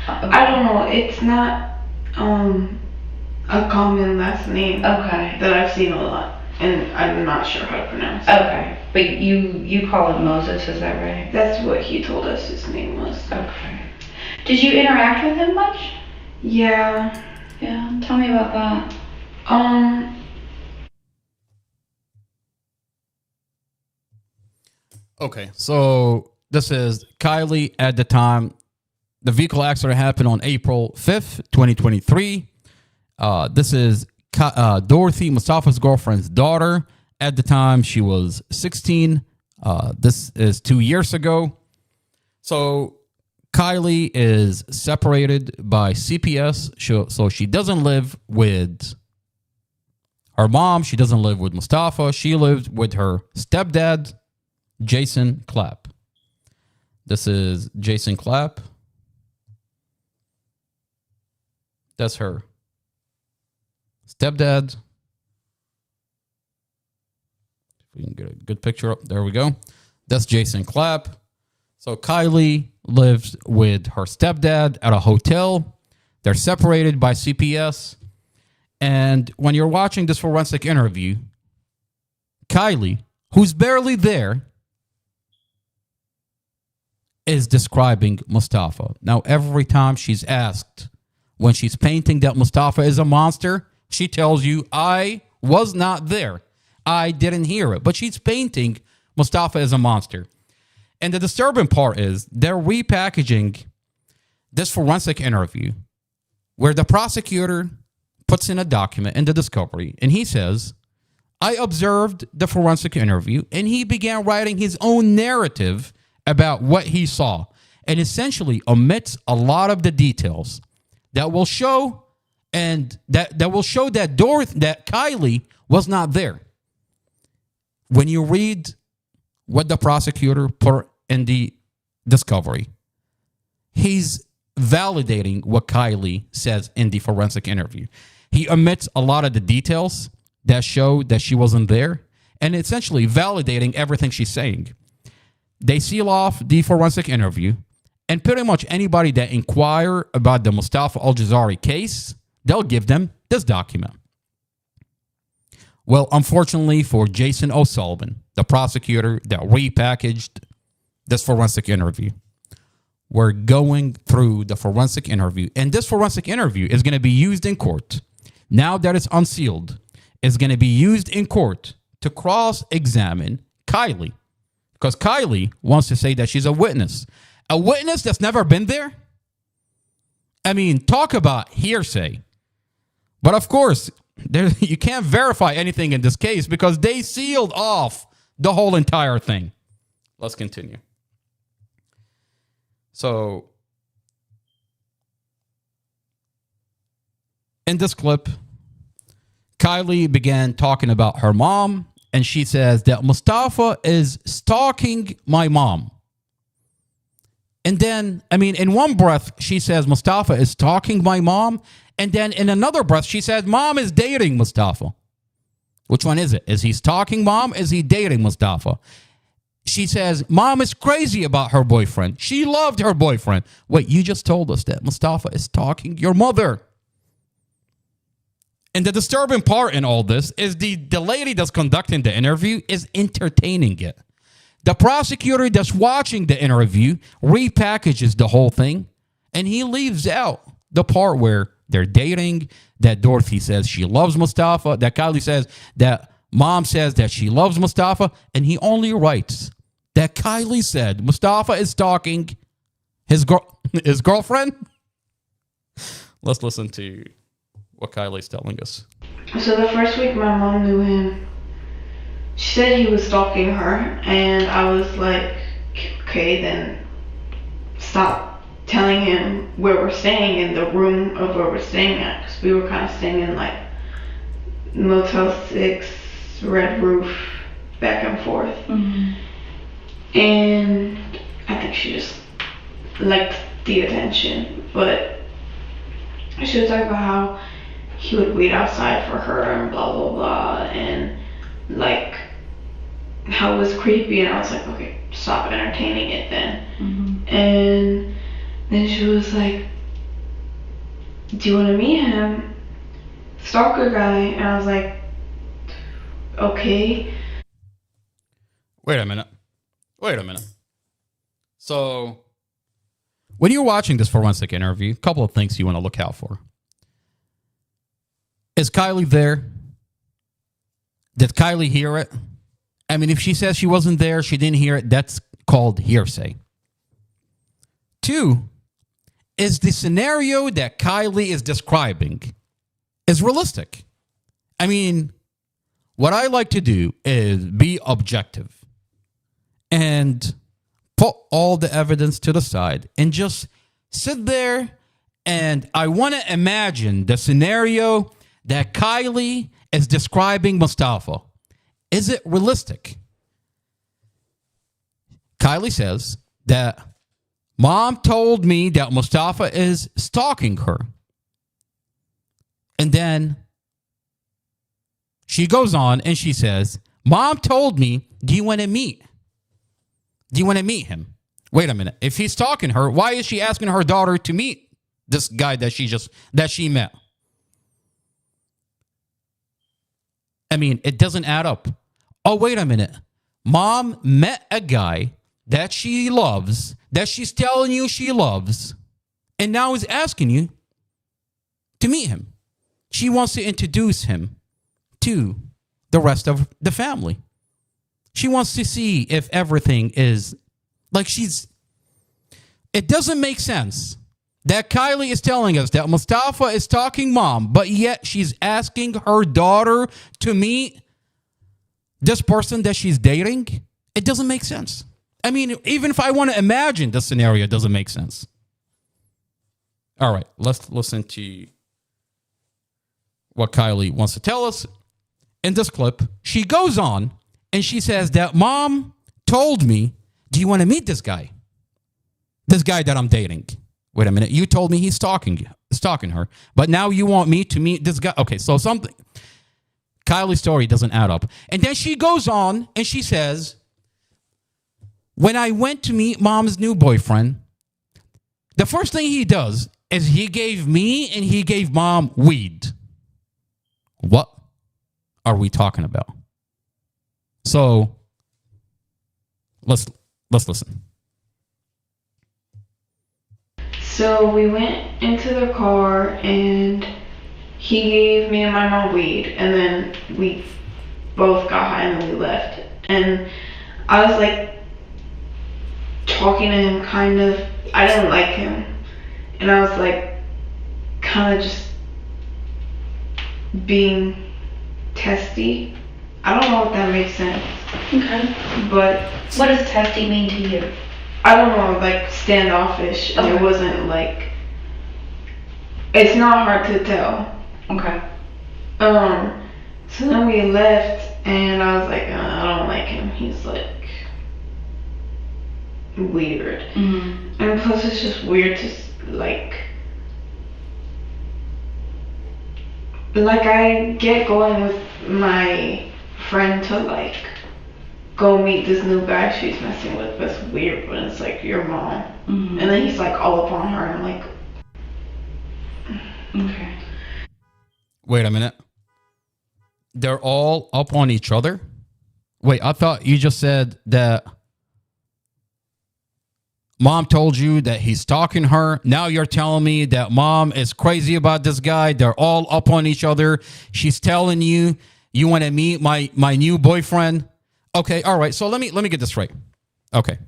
I don't know. It's not a common last name. Okay. That I've seen a lot, and I'm not sure how to pronounce it. Okay. But you call him Moses, is that right? That's what he told us his name was. Okay. Did you interact with him much? Yeah. Yeah. Tell me about that. Okay, so this is Kylie at the time. The vehicle accident happened on April 5th, 2023. This is Dorothy, Mustafa's girlfriend's daughter. At the time, she was 16. This is 2 years ago. So Kylie is separated by CPS. So she doesn't live with her mom. She doesn't live with Mustafa. She lives with her stepdad, Jason Clapp. This is Jason Clapp. That's her stepdad. If we can get a good picture up. There we go. That's Jason Clapp. So Kylie lives with her stepdad at a hotel. They're separated by CPS. And when you're watching this forensic interview, Kylie, who's barely there, is describing Mustafa. Now, every time she's asked, when she's painting that Mustafa is a monster, she tells you, I was not there. I didn't hear it. But she's painting Mustafa as a monster. And the disturbing part is they're repackaging this forensic interview where the prosecutor puts in a document in the discovery, and he says, I observed the forensic interview, and he began writing his own narrative about what he saw, and essentially omits a lot of the details that will show that Kylie was not there. When you read what the prosecutor put in the discovery. He's validating what Kylie says in the forensic interview. He omits a lot of the details that show that she wasn't there and essentially validating everything she's saying. They seal off the forensic interview, and pretty much anybody that inquire about the Mustafa Al-Jazari case, they'll give them this document. Well, unfortunately for Jason O'Sullivan, the prosecutor that repackaged this forensic interview, we're going through the forensic interview, and this forensic interview is going to be used in court. Now that it's unsealed, it's going to be used in court to cross-examine Kylie, because Kylie wants to say that she's a witness that's never been there. I mean, talk about hearsay. But of course, you can't verify anything in this case because they sealed off the whole entire thing. Let's continue. So, in this clip, Kylie began talking about her mom, and she says that Mustafa is stalking my mom. And then, I mean, in one breath, she says Mustafa is stalking my mom, and then in another breath, she says mom is dating Mustafa. Which one is it? Is he stalking mom? Is he dating Mustafa? She says mom is crazy about her boyfriend. She loved her boyfriend. Wait, you just told us that Mustafa is stalking your mother. And the disturbing part in all this is the lady that's conducting the interview is entertaining it. The prosecutor that's watching the interview repackages the whole thing, and he leaves out the part where they're dating, that Dorothy says she loves Mustafa, that Kylie says that mom says that she loves Mustafa, and he only writes that Kylie said Mustafa is stalking his girlfriend. Let's listen to what Kylie's telling us. So the first week my mom knew him, she said he was stalking her, and I was like, okay, then stop telling him where we're staying, in the room of where we're staying at, because we were kind of staying in like Motel 6, Red Roof, back and forth. Mm-hmm. And I think she just liked the attention, but she was talking about how he would wait outside for her and blah blah blah, and like how it was creepy, and I was like, okay, stop entertaining it then. Mm-hmm. And then she was like, do you want to meet him, stalker guy? And I was like, okay. Wait a minute. So when you're watching this forensic interview, a couple of things you want to look out for. Is Kylie there? Did Kylie hear it? I mean, if she says she wasn't there, she didn't hear it, that's called hearsay. 2, is the scenario that Kylie is describing is realistic. I mean, what I like to do is be objective and put all the evidence to the side and just sit there, and I want to imagine the scenario that Kylie is describing Mustafa. Is it realistic? Kylie says that mom told me that Mustafa is stalking her. And then she goes on and she says, mom told me, do you want to meet? Do you want to meet him? Wait a minute. If he's stalking her, why is she asking her daughter to meet this guy that she met? I mean, it doesn't add up. Oh, wait a minute. Mom met a guy that she loves, that she's telling you she loves, and now is asking you to meet him. She wants to introduce him to the rest of the family. She wants to see if everything is like it doesn't make sense that Kylie is telling us that Mustafa is stalking mom, but yet she's asking her daughter to meet this person that she's dating. It doesn't make sense. I mean, even if I want to imagine the scenario, it doesn't make sense. All right, let's listen to what Kylie wants to tell us. In this clip, she goes on and she says that mom told me, do you want to meet this guy? This guy that I'm dating. Wait a minute. You told me he's stalking her. But now you want me to meet this guy. Okay, so something. Kylie's story doesn't add up. And then she goes on and she says, when I went to meet mom's new boyfriend, the first thing he does is he gave me and he gave mom weed. What are we talking about? So let's listen. So we went into the car and he gave me and my mom weed, and then we both got high and then we left. And I was like talking to him kind of, I didn't like him. And I was like kind of just being testy. I don't know if that makes sense. Okay. But What does testy mean to you? I don't know, like standoffish. And it wasn't like, it's not hard to tell. Okay. So then we left and I was like, I don't like him. He's like weird. Mm-hmm. And plus it's just weird to like I get going with my friend to like go meet this new guy she's messing with, but it's weird when it's like your mom. Mm-hmm. And then he's like all up on her and I'm like, okay. Wait a minute. They're all up on each other? Wait, I thought you just said that mom told you that he's stalking her. Now you're telling me that mom is crazy about this guy. They're all up on each other. She's telling you you want to meet my new boyfriend. Okay, all right. So let me get this straight. Okay.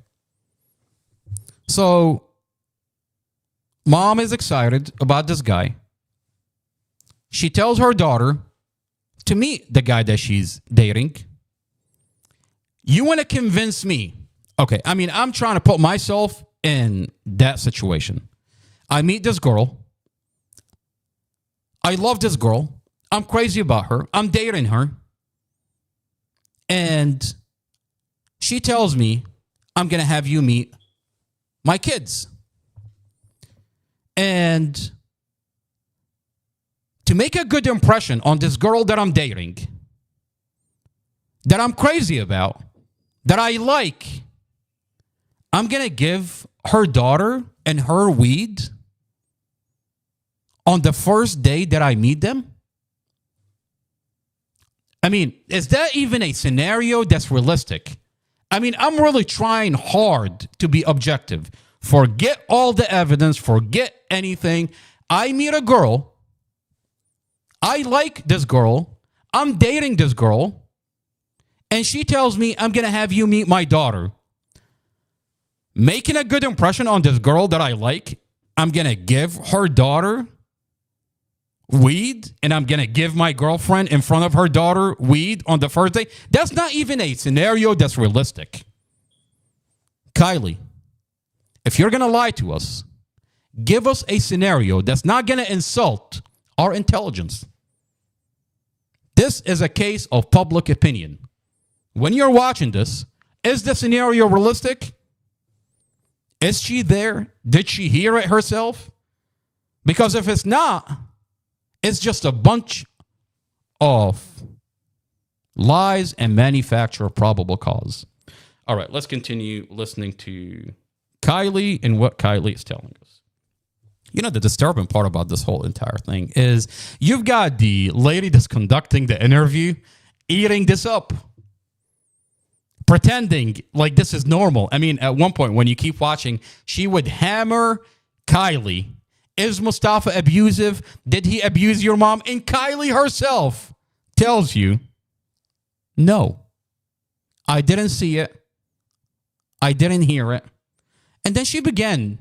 So mom is excited about this guy. She tells her daughter to meet the guy that she's dating. You want to convince me. Okay, I mean, I'm trying to put myself in that situation. I meet this girl. I love this girl. I'm crazy about her. I'm dating her. And she tells me, I'm going to have you meet my kids. And to make a good impression on this girl that I'm dating, that I'm crazy about, that I like, I'm going to give her daughter and her weed on the first day that I meet them? I mean, is that even a scenario that's realistic? I mean, I'm really trying hard to be objective. Forget all the evidence, forget anything. I meet a girl. I like this girl. I'm dating this girl. And she tells me, I'm going to have you meet my daughter. Making a good impression on this girl that I like, I'm going to give her daughter weed, and I'm going to give my girlfriend in front of her daughter weed on the first day. That's not even a scenario that's realistic. Kylie, if you're going to lie to us, give us a scenario that's not going to insult our intelligence. This is a case of public opinion. When you're watching this, is the scenario realistic? Is she there? Did she hear it herself? Because if it's not, it's just a bunch of lies and manufacture probable cause. All right, let's continue listening to Kylie and what Kylie is telling us. You know, the disturbing part about this whole entire thing is you've got the lady that's conducting the interview eating this up, pretending like this is normal. I mean, at one point when you keep watching, she would hammer Kylie. Is Mustafa abusive? Did he abuse your mom? And Kylie herself tells you, no, I didn't see it. I didn't hear it. And then she began,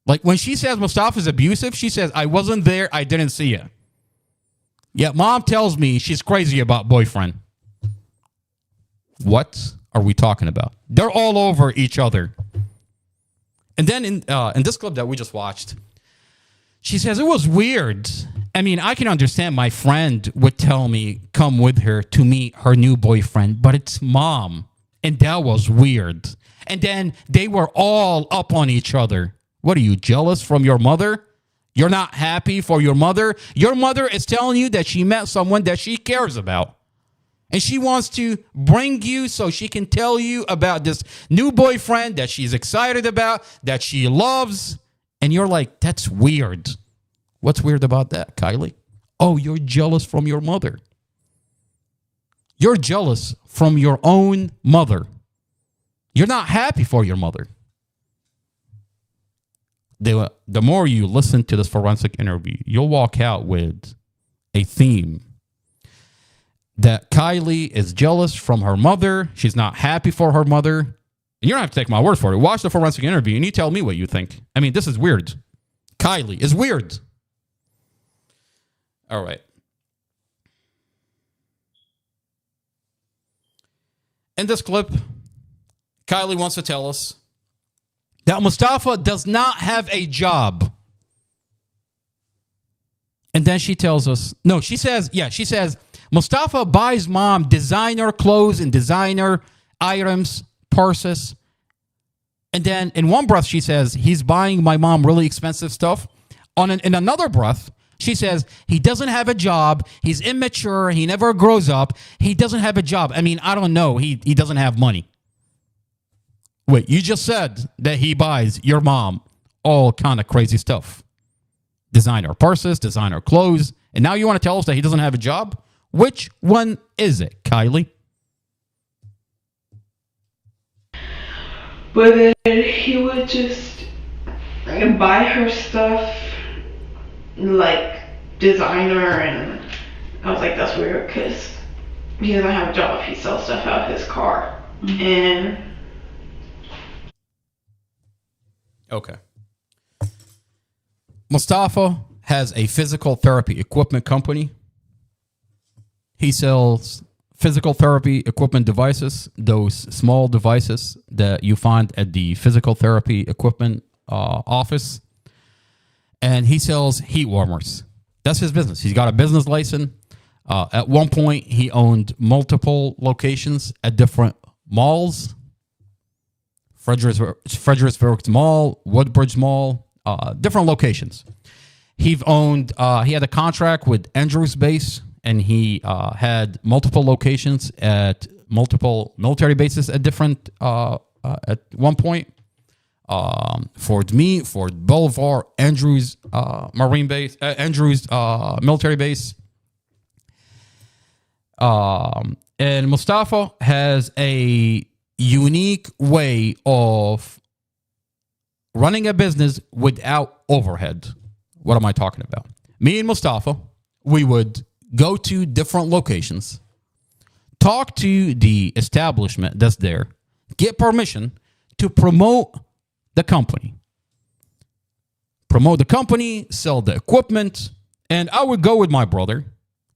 like when she says Mustafa's abusive, she says, I wasn't there. I didn't see it. Yet mom tells me she's crazy about boyfriend. What are we talking about? They're all over each other. And then in this clip that we just watched, she says, it was weird. I mean, I can understand my friend would tell me, come with her to meet her new boyfriend, but it's mom. And that was weird. And then they were all up on each other. What are you, jealous from your mother? You're not happy for your mother? Your mother is telling you that she met someone that she cares about. And she wants to bring you so she can tell you about this new boyfriend that she's excited about, that she loves. And you're like, that's weird. What's weird about that, Kylie? Oh, you're jealous from your mother. You're jealous from your own mother. You're not happy for your mother. The more you listen to this forensic interview, you'll walk out with a theme that Kylie is jealous from her mother. She's not happy for her mother. And you don't have to take my word for it. Watch the forensic interview and you tell me what you think. I mean, this is weird. Kylie is weird. All right. In this clip, Kylie wants to tell us that Mustafa does not have a job. And then she tells us, she says, Mustafa buys mom designer clothes and designer items, purses. And then in one breath, she says, he's buying my mom really expensive stuff. In another breath, she says, he doesn't have a job. He's immature. He never grows up. He doesn't have a job. I mean, I don't know. He doesn't have money. Wait, you just said that he buys your mom all kind of crazy stuff. Designer purses, designer clothes. And now you want to tell us that he doesn't have a job? Which one is it, Kylie? But then he would just buy her stuff like designer, and I was like, that's weird because he doesn't have a job. He sells stuff out of his car. And okay. Mustafa has a physical therapy equipment company. He sells physical therapy equipment devices, those small devices that you find at the physical therapy equipment office. And he sells heat warmers. That's his business. He's got a business license. At one point, he owned multiple locations at different malls. Fredericksburg Mall, Woodbridge Mall, different locations. He had a contract with Andrews Base, and he had multiple locations at multiple military bases at different at one point. Fort Meade, Fort Boulevard, Andrews Marine Base, Andrews military base. And Mustafa has a unique way of running a business without overhead. What am I talking about? Me and Mustafa, we would go to different locations, talk to the establishment that's there, get permission to promote the company. Promote the company, sell the equipment, and I would go with my brother,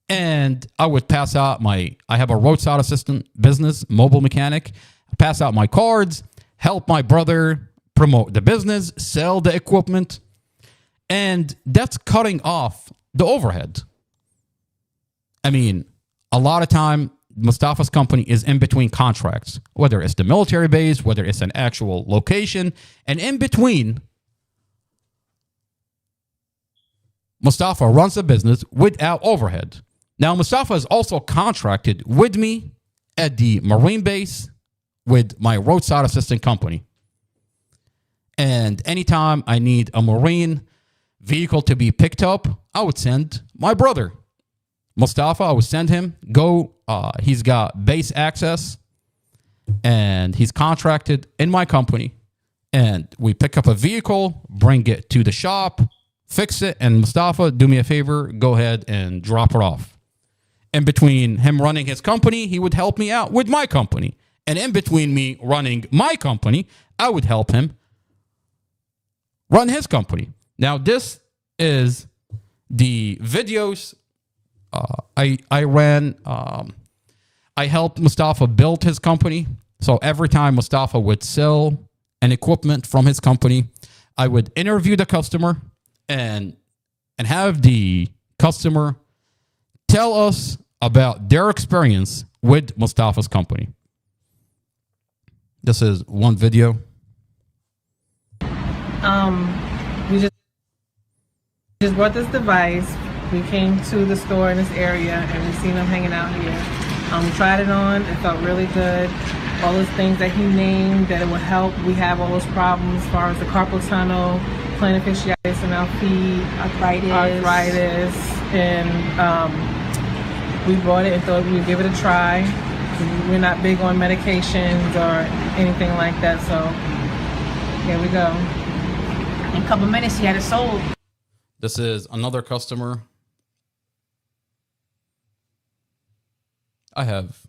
and I would pass out I have a roadside assistant business, mobile mechanic, pass out my cards, help my brother promote the business, sell the equipment, and that's cutting off the overhead. I mean, a lot of time, Mustafa's company is in between contracts, whether it's the military base, whether it's an actual location, and in between, Mustafa runs a business without overhead. Now, Mustafa is also contracted with me at the Marine base with my roadside assistant company. And anytime I need a Marine vehicle to be picked up, I would send my brother, Mustafa. I would send him, go. He's got base access, and he's contracted in my company. And we pick up a vehicle, bring it to the shop, fix it, and Mustafa, do me a favor, go ahead and drop it off. In between him running his company, he would help me out with my company. And in between me running my company, I would help him run his company. Now, this is the videos I ran. I helped Mustafa build his company. So every time Mustafa would sell an equipment from his company, I would interview the customer and have the customer tell us about their experience with Mustafa's company. This is one video. We just bought this device. We came to the store in this area and we seen them hanging out here. Tried it on. It felt really good. All those things that he named that it would help. We have all those problems as far as the carpal tunnel, plantar fasciitis in our feet, arthritis, and we bought it and thought we would give it a try. We're not big on medications or anything like that, so here we go. In a couple minutes, he had it sold. This is another customer. I have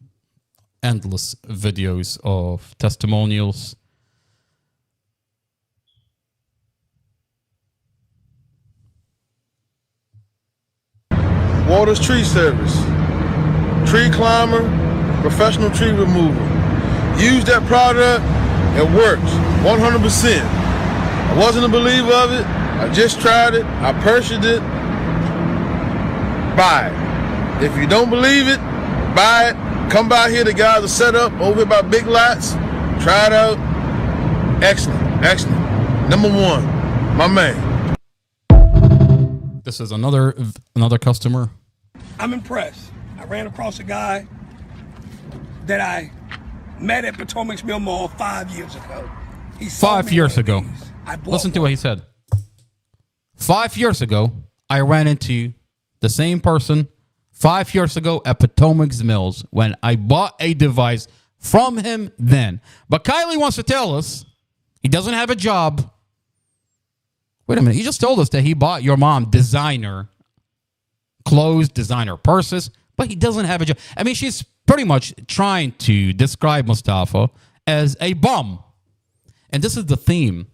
endless videos of testimonials. Waters Tree Service, tree climber, professional tree removal. Use that product, it works 100%. I wasn't a believer of it, I just tried it, I purchased it. Buy it. If you don't believe it, buy it. Come by here, the guys are set up over here by Big Lots. Try it out. Excellent, excellent. Number one, my man. This is another customer. I'm impressed. I ran across a guy that I met at Potomac's Mill Mall 5 years ago. He 5 years ago. Listen to what he said. 5 years ago, I ran into the same person 5 years ago at Potomac's Mills when I bought a device from him then. But Kylie wants to tell us he doesn't have a job. Wait a minute. He just told us that he bought your mom designer clothes, designer purses, but he doesn't have a job. I mean, she's pretty much trying to describe Mustafa as a bum. And this is the theme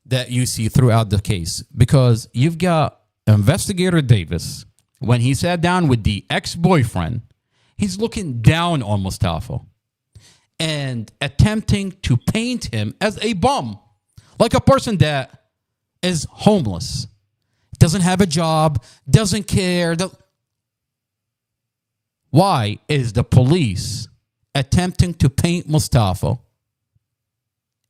that you see throughout the case, because you've got Investigator Davis, when he sat down with the ex-boyfriend, he's looking down on Mustafa and attempting to paint him as a bum, like a person that is homeless, doesn't have a job, doesn't care. Why is the police attempting to paint Mustafa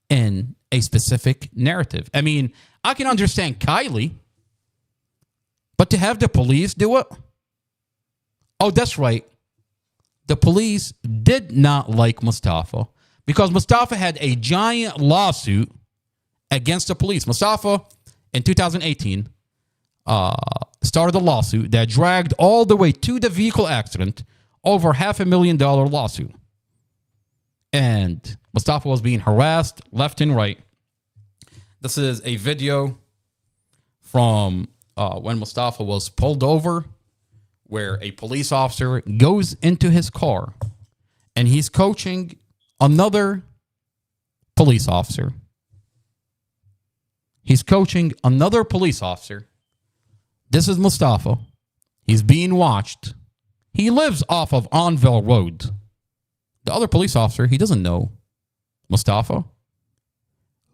in a specific narrative? I mean, I can understand Kylie, but to have the police do it? Oh, that's right. The police did not like Mustafa because Mustafa had a giant lawsuit against the police. Mustafa, in 2018, started a lawsuit that dragged all the way to the vehicle accident, over $500,000 lawsuit. And Mustafa was being harassed left and right. This is a video from when Mustafa was pulled over, where a police officer goes into his car and he's coaching another police officer. He's coaching another police officer. This is Mustafa. He's being watched. He lives off of Onville Road. The other police officer, he doesn't know Mustafa.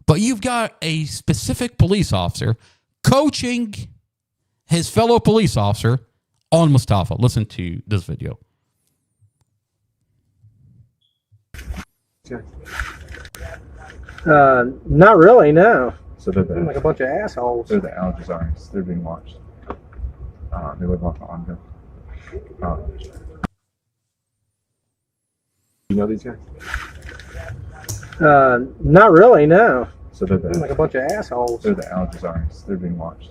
But you've got a specific police officer coaching his fellow police officer on Mustafa. Listen to this video. Not really, no. So they're like a bunch of assholes. They're the Algezars. They're being watched. They live off of Onville. You know these guys? Not really, no. So they're like a bunch of assholes. They're the Algezars. They're being watched.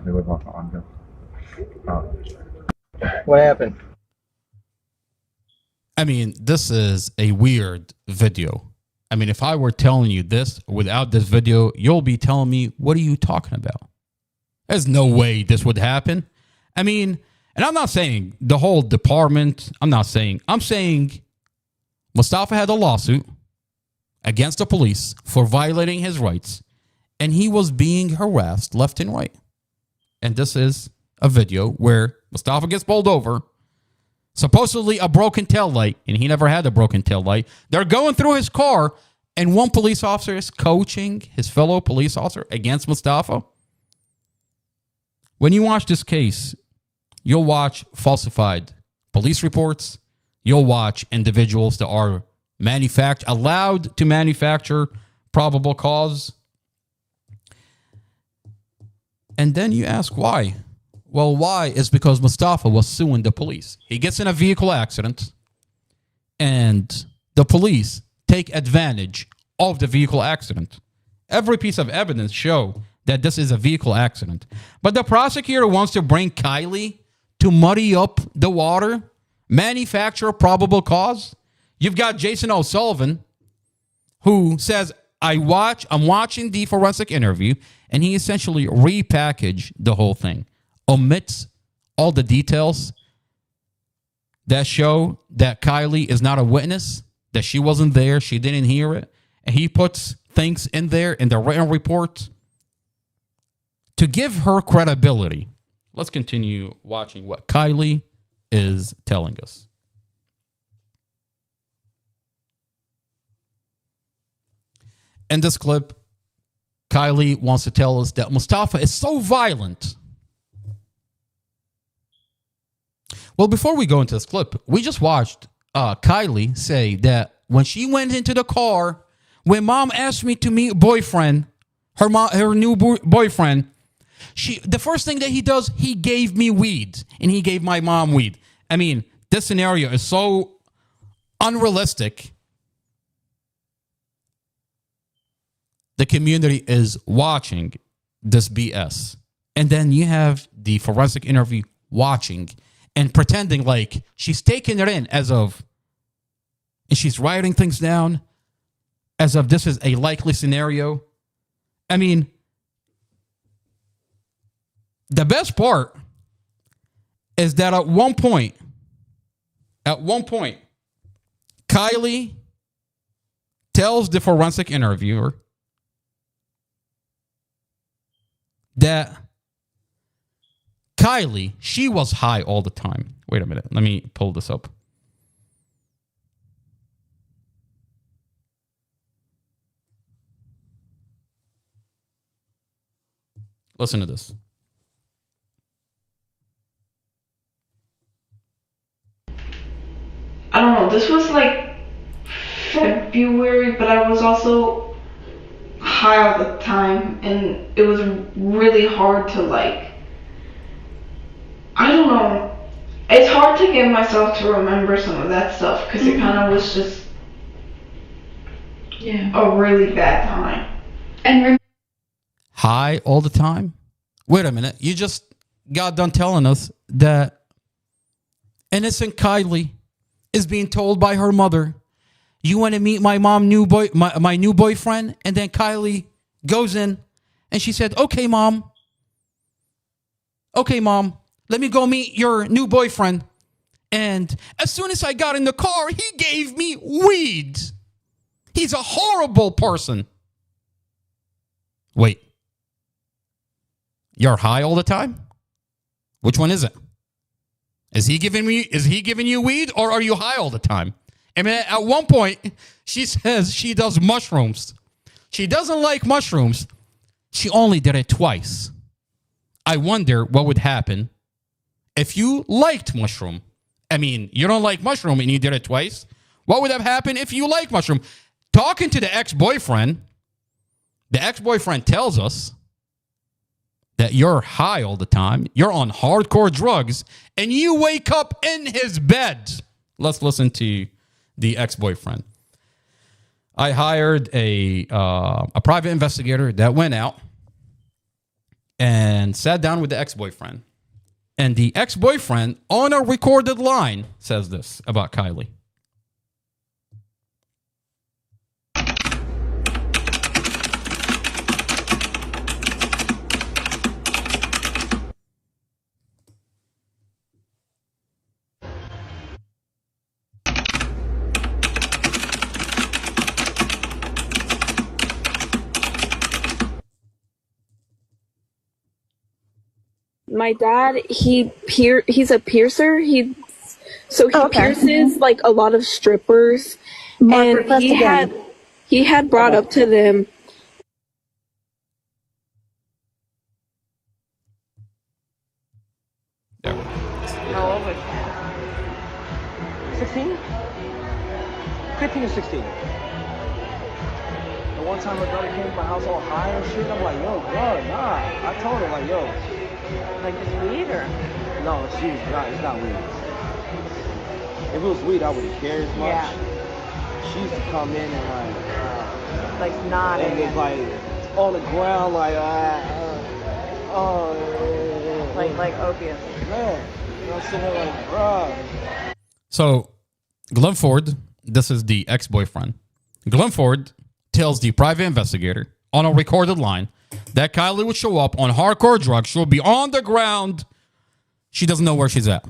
They live off of Onville. What happened? I mean, this is a weird video. I mean, if I were telling you this without this video, you'll be telling me, what are you talking about? There's no way this would happen. I mean, and I'm not saying the whole department, I'm saying Mustafa had a lawsuit against the police for violating his rights, and he was being harassed left and right. And this is a video where Mustafa gets pulled over, supposedly a broken tail light, and he never had a broken tail light. They're going through his car, and one police officer is coaching his fellow police officer against Mustafa. When you watch this case, you'll watch falsified police reports. You'll watch individuals that are allowed to manufacture probable cause. And then you ask why. Well, why is because Mustafa was suing the police. He gets in a vehicle accident, and the police take advantage of the vehicle accident. Every piece of evidence show that this is a vehicle accident. But the prosecutor wants to bring Kylie to muddy up the water, manufacture probable cause. You've got Jason O'Sullivan, who says, I'm watching the forensic interview, and he essentially repackaged the whole thing, omits all the details that show that Kylie is not a witness, that she wasn't there, she didn't hear it, and he puts things in there in the written report to give her credibility. Let's continue watching what Kylie is telling us. In this clip, Kylie wants to tell us that Mustafa is so violent. Well, before we go into this clip, we just watched Kylie say that when she went into the car, when mom asked me to meet boyfriend, her new boyfriend, the first thing that he does, he gave me weed, and he gave my mom weed. I mean, this scenario is so unrealistic. The community is watching this BS. And then you have the forensic interview watching and pretending like she's taking it in and she's writing things down as if this is a likely scenario. I mean, the best part is that at one point, Kylie tells the forensic interviewer that Kylie, she was high all the time. Wait a minute. Let me pull this up. Listen to this. I don't know. This was like February, but I was also high all the time, and it was really hard to I don't know. It's hard to get myself to remember some of that stuff because it kind of was just a really bad time. And high all the time? Wait a minute. You just got done telling us that innocent Kylie is being told by her mother, you want to meet my my new boyfriend? And then Kylie goes in and she said, okay, mom, let me go meet your new boyfriend. And as soon as I got in the car, he gave me weed. He's a horrible person. Wait. You're high all the time? Which one is it? Is he giving you weed, or are you high all the time? I mean, at one point, she says she does mushrooms. She doesn't like mushrooms. She only did it twice. I wonder what would happen if you liked mushroom. I mean, you don't like mushroom and you did it twice. What would have happened if you like mushroom? Talking to the ex-boyfriend tells us that you're high all the time, you're on hardcore drugs, and you wake up in his bed. Let's listen to the ex-boyfriend. I hired a private investigator that went out and sat down with the ex-boyfriend. And the ex-boyfriend, on a recorded line, says this about Kylie. My dad, he's a piercer. He pierces like a lot of strippers, and he had brought up to them. How old was she? 16? 15 or and 16. The one time her daughter came to my house all high and shit, I'm like, yo, bro, nah. I told her, like, yo. Like just weed or? No, it's not weed. If it was weed, I wouldn't care as much. Yeah. She used to come in and like nodding. And then like on the ground like like opiates. Man, I'm sitting there like, bruh. So Glenn Ford, this is the ex-boyfriend. Glenn Ford tells the private investigator on a recorded line that Kylie would show up on hardcore drugs. She'll be on the ground. She doesn't know where she's at.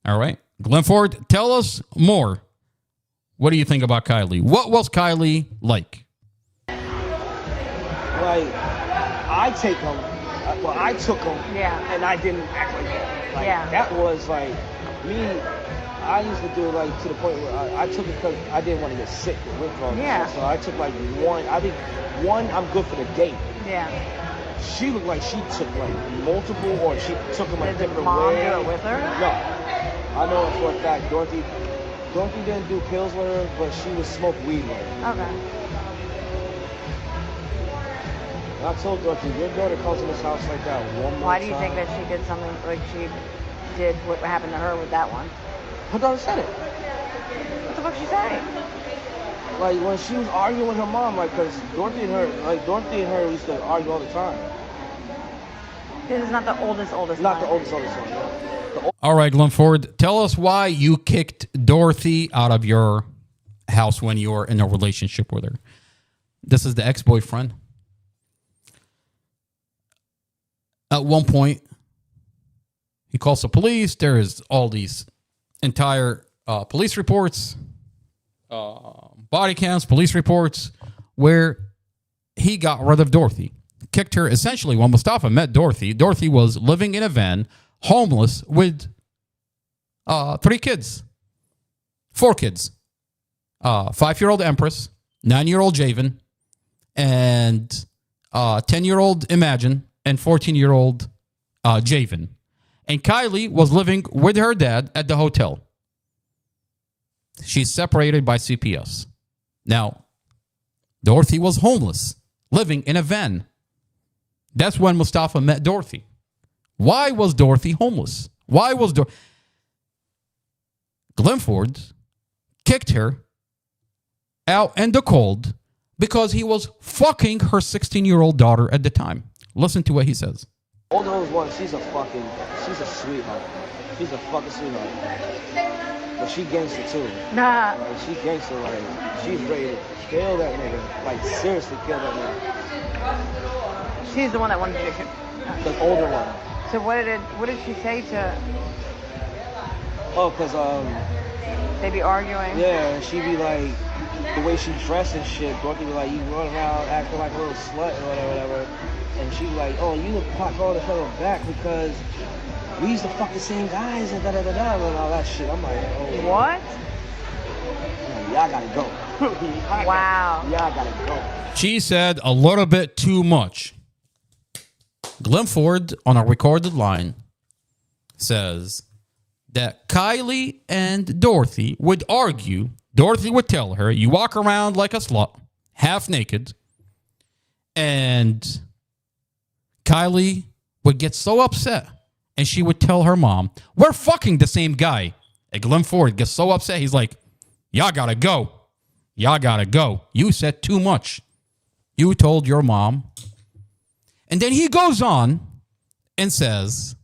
All right. Glenn Ford, tell us more. What do you think about Kylie? What was Kylie like? Like, I took him, and I didn't act like that. Like, that was like, me, I used to do it like to the point where I took it because I didn't want to get sick with all this shit. So I took like one, I'm good for the date. Yeah. She looked like she took like multiple, or she took them like different ways. Did Mom do it with her? No. I know it for a fact. Dorothy didn't do pills with her, but she would smoke weed with her. Okay. And I told Dorothy, your daughter comes in this house like that one more time. Why do you think that she did something like she did what happened to her with that one? Her daughter said it. What the fuck she say? Like when she was arguing with her mom, like, cause Dorothy and her used to argue all the time. This is not the oldest Not the oldest one. All right, Glenn Ford, tell us why you kicked Dorothy out of your house when you were in a relationship with her. This is the ex-boyfriend. At one point, he calls the police. There is all these entire police reports, body cams, police reports, where he got rid of Dorothy. Kicked her. Essentially, when Mustafa met Dorothy, Dorothy was living in a van, homeless, with 4 kids. 5-year-old Empress, 9-year-old Javen, and 10-year-old Imagine, and 14-year-old Javen. And Kylie was living with her dad at the hotel. She's separated by CPS. Now, Dorothy was homeless, living in a van. That's when Mustafa met Dorothy. Why was Dorothy homeless? Glenn Ford kicked her out in the cold because he was fucking her 16-year-old daughter at the time. Listen to what he says. Older one, she's a sweetheart. She's a fucking sweetheart. But she gangster too. Nah. Like, she gangster, like, she's ready to kill that nigga. Like, seriously kill that nigga. She's the one that wanted to kick. The older one. So what did she say to? Oh, cause they be arguing. Yeah, and she be like, the way she dressed and shit. Dorothy be like, you run around acting like a little slut or whatever. And she be like, oh, you look pop all the hell back because we used to fuck the same guys and da-da-da-da and all that shit. I'm like, oh. What? Y'all gotta go. Wow. Y'all gotta go. She said a little bit too much. Glenn Ford, on a recorded line, says that Kylie and Dorothy would argue. Dorothy would tell her, you walk around like a slut, half naked, and Kylie would get so upset, and she would tell her mom, we're fucking the same guy. And Glenn Ford gets so upset, he's like, y'all gotta go. Y'all gotta go. You said too much. You told your mom. And then he goes on and says,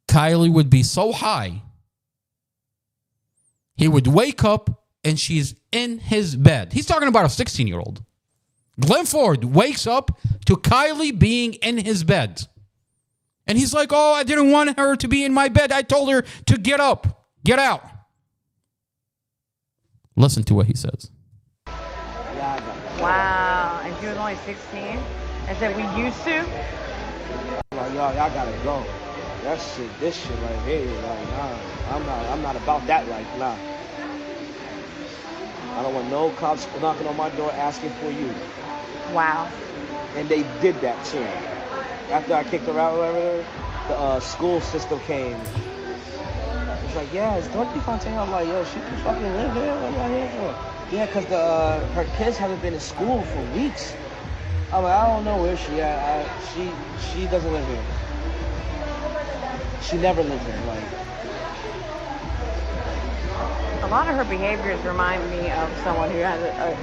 Kylie would be so high, he would wake up and she's in his bed. He's talking about a 16-year-old. Glenn Ford wakes up to Kylie being in his bed. And he's like, oh, I didn't want her to be in my bed. I told her to get up, get out. Listen to what he says. Wow. And she was only 16? And said we used to? Like, y'all gotta go. This shit right here, like, nah. I'm not about that life, nah. I don't want no cops knocking on my door asking for you. Wow. And they did that too. After I kicked her out, whatever, the school system came. like, yeah, it's Dorothy Fontaine. I'm like, yo, she can fucking live here. What am I here for? Yeah, because her kids haven't been in school for weeks. I'm like, I don't know where she at. She doesn't live here. She never lived here. Like, a lot of her behaviors remind me of someone who has a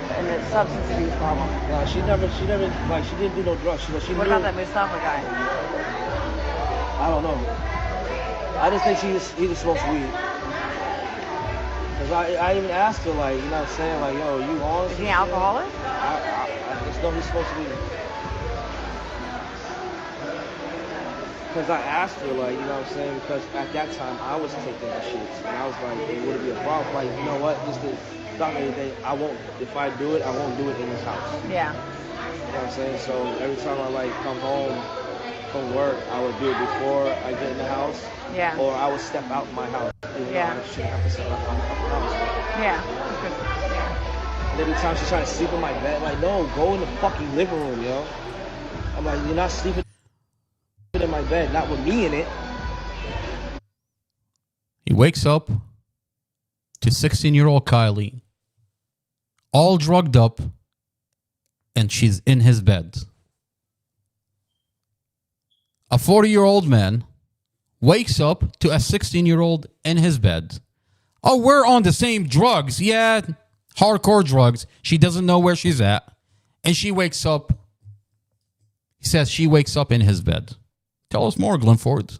substance abuse problem. no, she never, like, she didn't do no drugs. She What about that Mustafa guy? I don't know. I just think he just smokes weed. Cause I even asked her, like, you know what I'm saying, like, yo, you on? Is he an alcoholic? I just know he smokes weed. Because I asked her, like, you know what I'm saying, because at that time I was taking the shits, and I was like, hey, would it be a problem? Like, you know what, just to stop anything, I won't, if I do it, I won't do it in this house. Yeah. You know what I'm saying? So every time I, like, come home from work, I would do it before I get in the house. Yeah. Or I would step out my house. Yeah. I shouldn't have to step out my house. Yeah. And every time she's trying to sleep in my bed, I'm like, no, go in the fucking living room, yo. I'm like, you're not sleeping in my bed, not with me in it. He wakes up to 16-year-old Kylie, all drugged up, and she's in his bed. A 40-year-old man wakes up to a 16-year-old in his bed. Oh, we're on the same drugs. Yeah, hardcore drugs. She doesn't know where she's at. And she wakes up. He says she wakes up in his bed. Tell us more, Glenn Ford.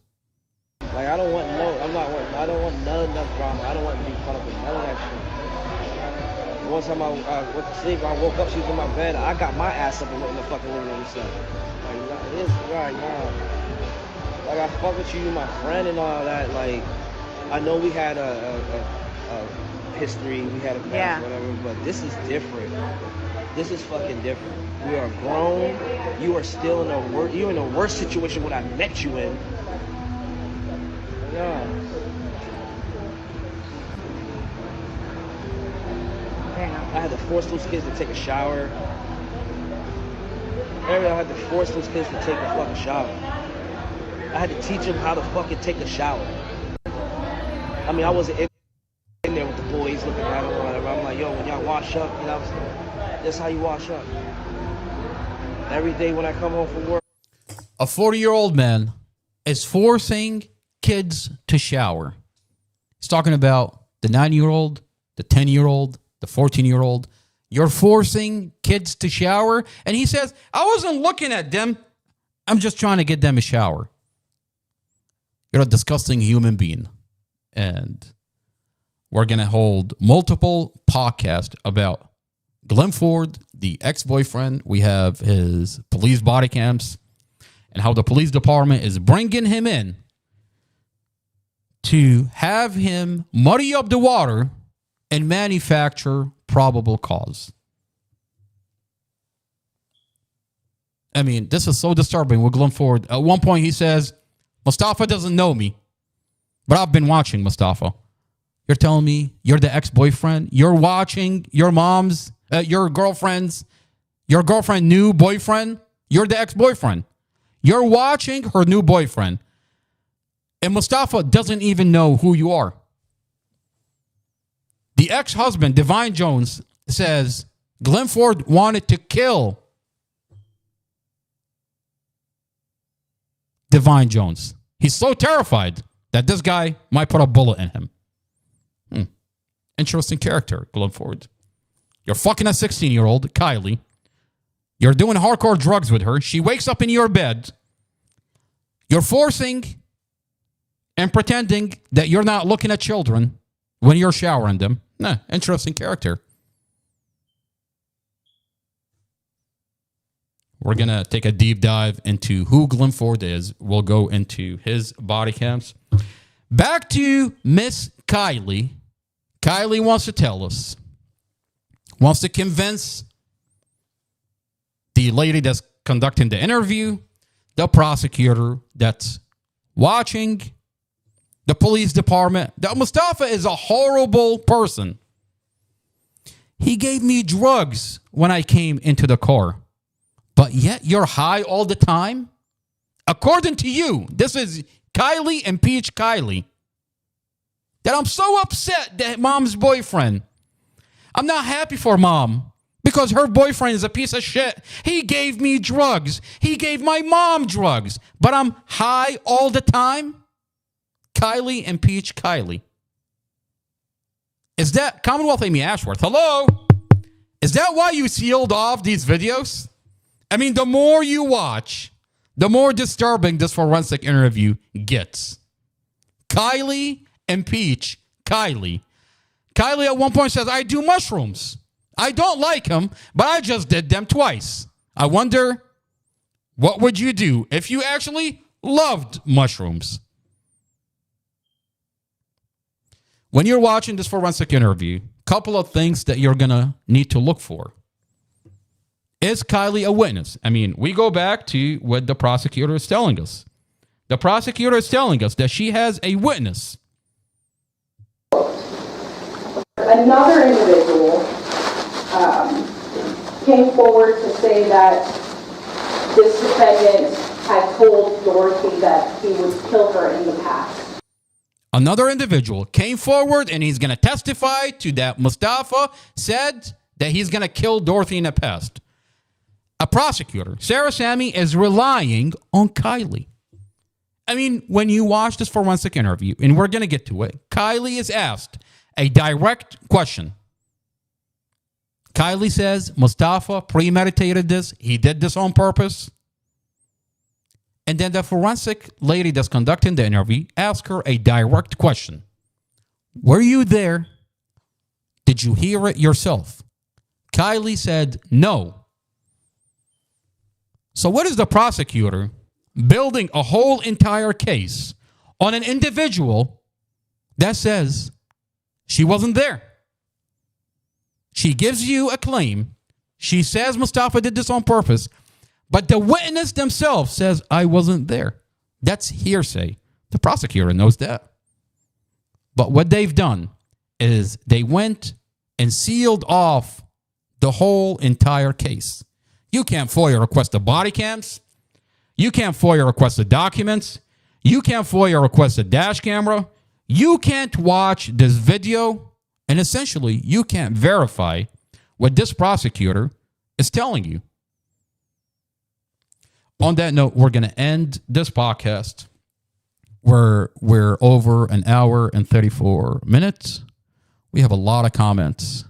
Like, I don't want I don't want none of that drama. I don't want to be caught up in none of that shit. One time I went to sleep, I woke up, she was in my bed. I got my ass up and went in the fucking living room and stuff. Like, it's right now. Like, I fuck with you, you're my friend and all that. Like, I know we had a history, we had a past, whatever, but this is different. This is fucking different. We are grown. You are still you're in a worse situation what I met you in. Yeah. I had to force those kids to take a shower. I had to force those kids to take a fucking shower. I had to teach them how to fucking take a shower. I mean, I wasn't in there with the boys looking at them or whatever. I'm like, yo, when y'all wash up, you know what I'm saying? That's how you wash up. Every day when I come home from work. A 40-year-old man is forcing kids to shower. He's talking about the 9-year-old, the 10-year-old, the 14-year-old. You're forcing kids to shower? And he says, I wasn't looking at them. I'm just trying to get them a shower. You're a disgusting human being. And we're going to hold multiple podcasts about Glenn Ford, the ex-boyfriend. We have his police body cams and how the police department is bringing him in to have him muddy up the water and manufacture probable cause. I mean, this is so disturbing with Glenn Ford. At one point, he says, Mustafa doesn't know me, but I've been watching Mustafa. You're telling me you're the ex-boyfriend? You're watching your mom's, your girlfriend's new boyfriend? You're the ex-boyfriend. You're watching her new boyfriend. And Mustafa doesn't even know who you are. The ex-husband, Divine Jones, says Glenn Ford wanted to kill Divine Jones. He's so terrified that this guy might put a bullet in him. Interesting character, Glenn Ford. You're fucking a 16-year-old, Kylie. You're doing hardcore drugs with her. She wakes up in your bed. You're forcing and pretending that you're not looking at children when you're showering them. Interesting character. We're going to take a deep dive into who Glenn Ford is. We'll go into his body cams. Back to Miss Kylie. Kylie wants to tell us, wants to convince the lady that's conducting the interview, the prosecutor that's watching, the police department, that Mustafa is a horrible person. He gave me drugs when I came into the car, but yet you're high all the time? According to you, this is Kylie and Peach Kylie. that I'm so upset that mom's boyfriend, I'm not happy for mom because her boyfriend is a piece of shit. He gave me drugs. He gave my mom drugs, but I'm high all the time. Kylie and Peach Kylie. Is that Commonwealth Amy Ashworth? Hello? Is that why you sealed off these videos? I mean, the more you watch, the more disturbing this forensic interview gets. Kylie and Peach Kylie. Kylie at one point says, I do mushrooms. I don't like them, but I just did them twice. I wonder, what would you do if you actually loved mushrooms? When you're watching this forensic interview, couple of things that you're going to need to look for. Is Kylie a witness? I mean, we go back to what the prosecutor is telling us. The prosecutor is telling us that she has a witness. Another individual came forward to say that this defendant had told Dorothy that he would kill her in the past. Another individual came forward and he's going to testify to that Mustafa said that he's going to kill Dorothy in the past. A prosecutor, Sarah Sammy, is relying on Kylie. I mean, when you watch this forensic interview, and we're going to get to it, Kylie is asked a direct question. Kylie says Mustafa premeditated this. He did this on purpose. And then the forensic lady that's conducting the interview asks her a direct question. Were you there? Did you hear it yourself? Kylie said no. So what is the prosecutor building a whole entire case on an individual that says she wasn't there? She gives you a claim. She says Mustafa did this on purpose. But the witness themselves says, I wasn't there. That's hearsay. The prosecutor knows that. But what they've done is they went and sealed off the whole entire case. You can't FOIA request the body cams. You can't FOIA request the documents. You can't FOIA request a dash camera. You can't watch this video. And essentially, you can't verify what this prosecutor is telling you. On that note, we're going to end this podcast. We're over an hour and 34 minutes. We have a lot of comments.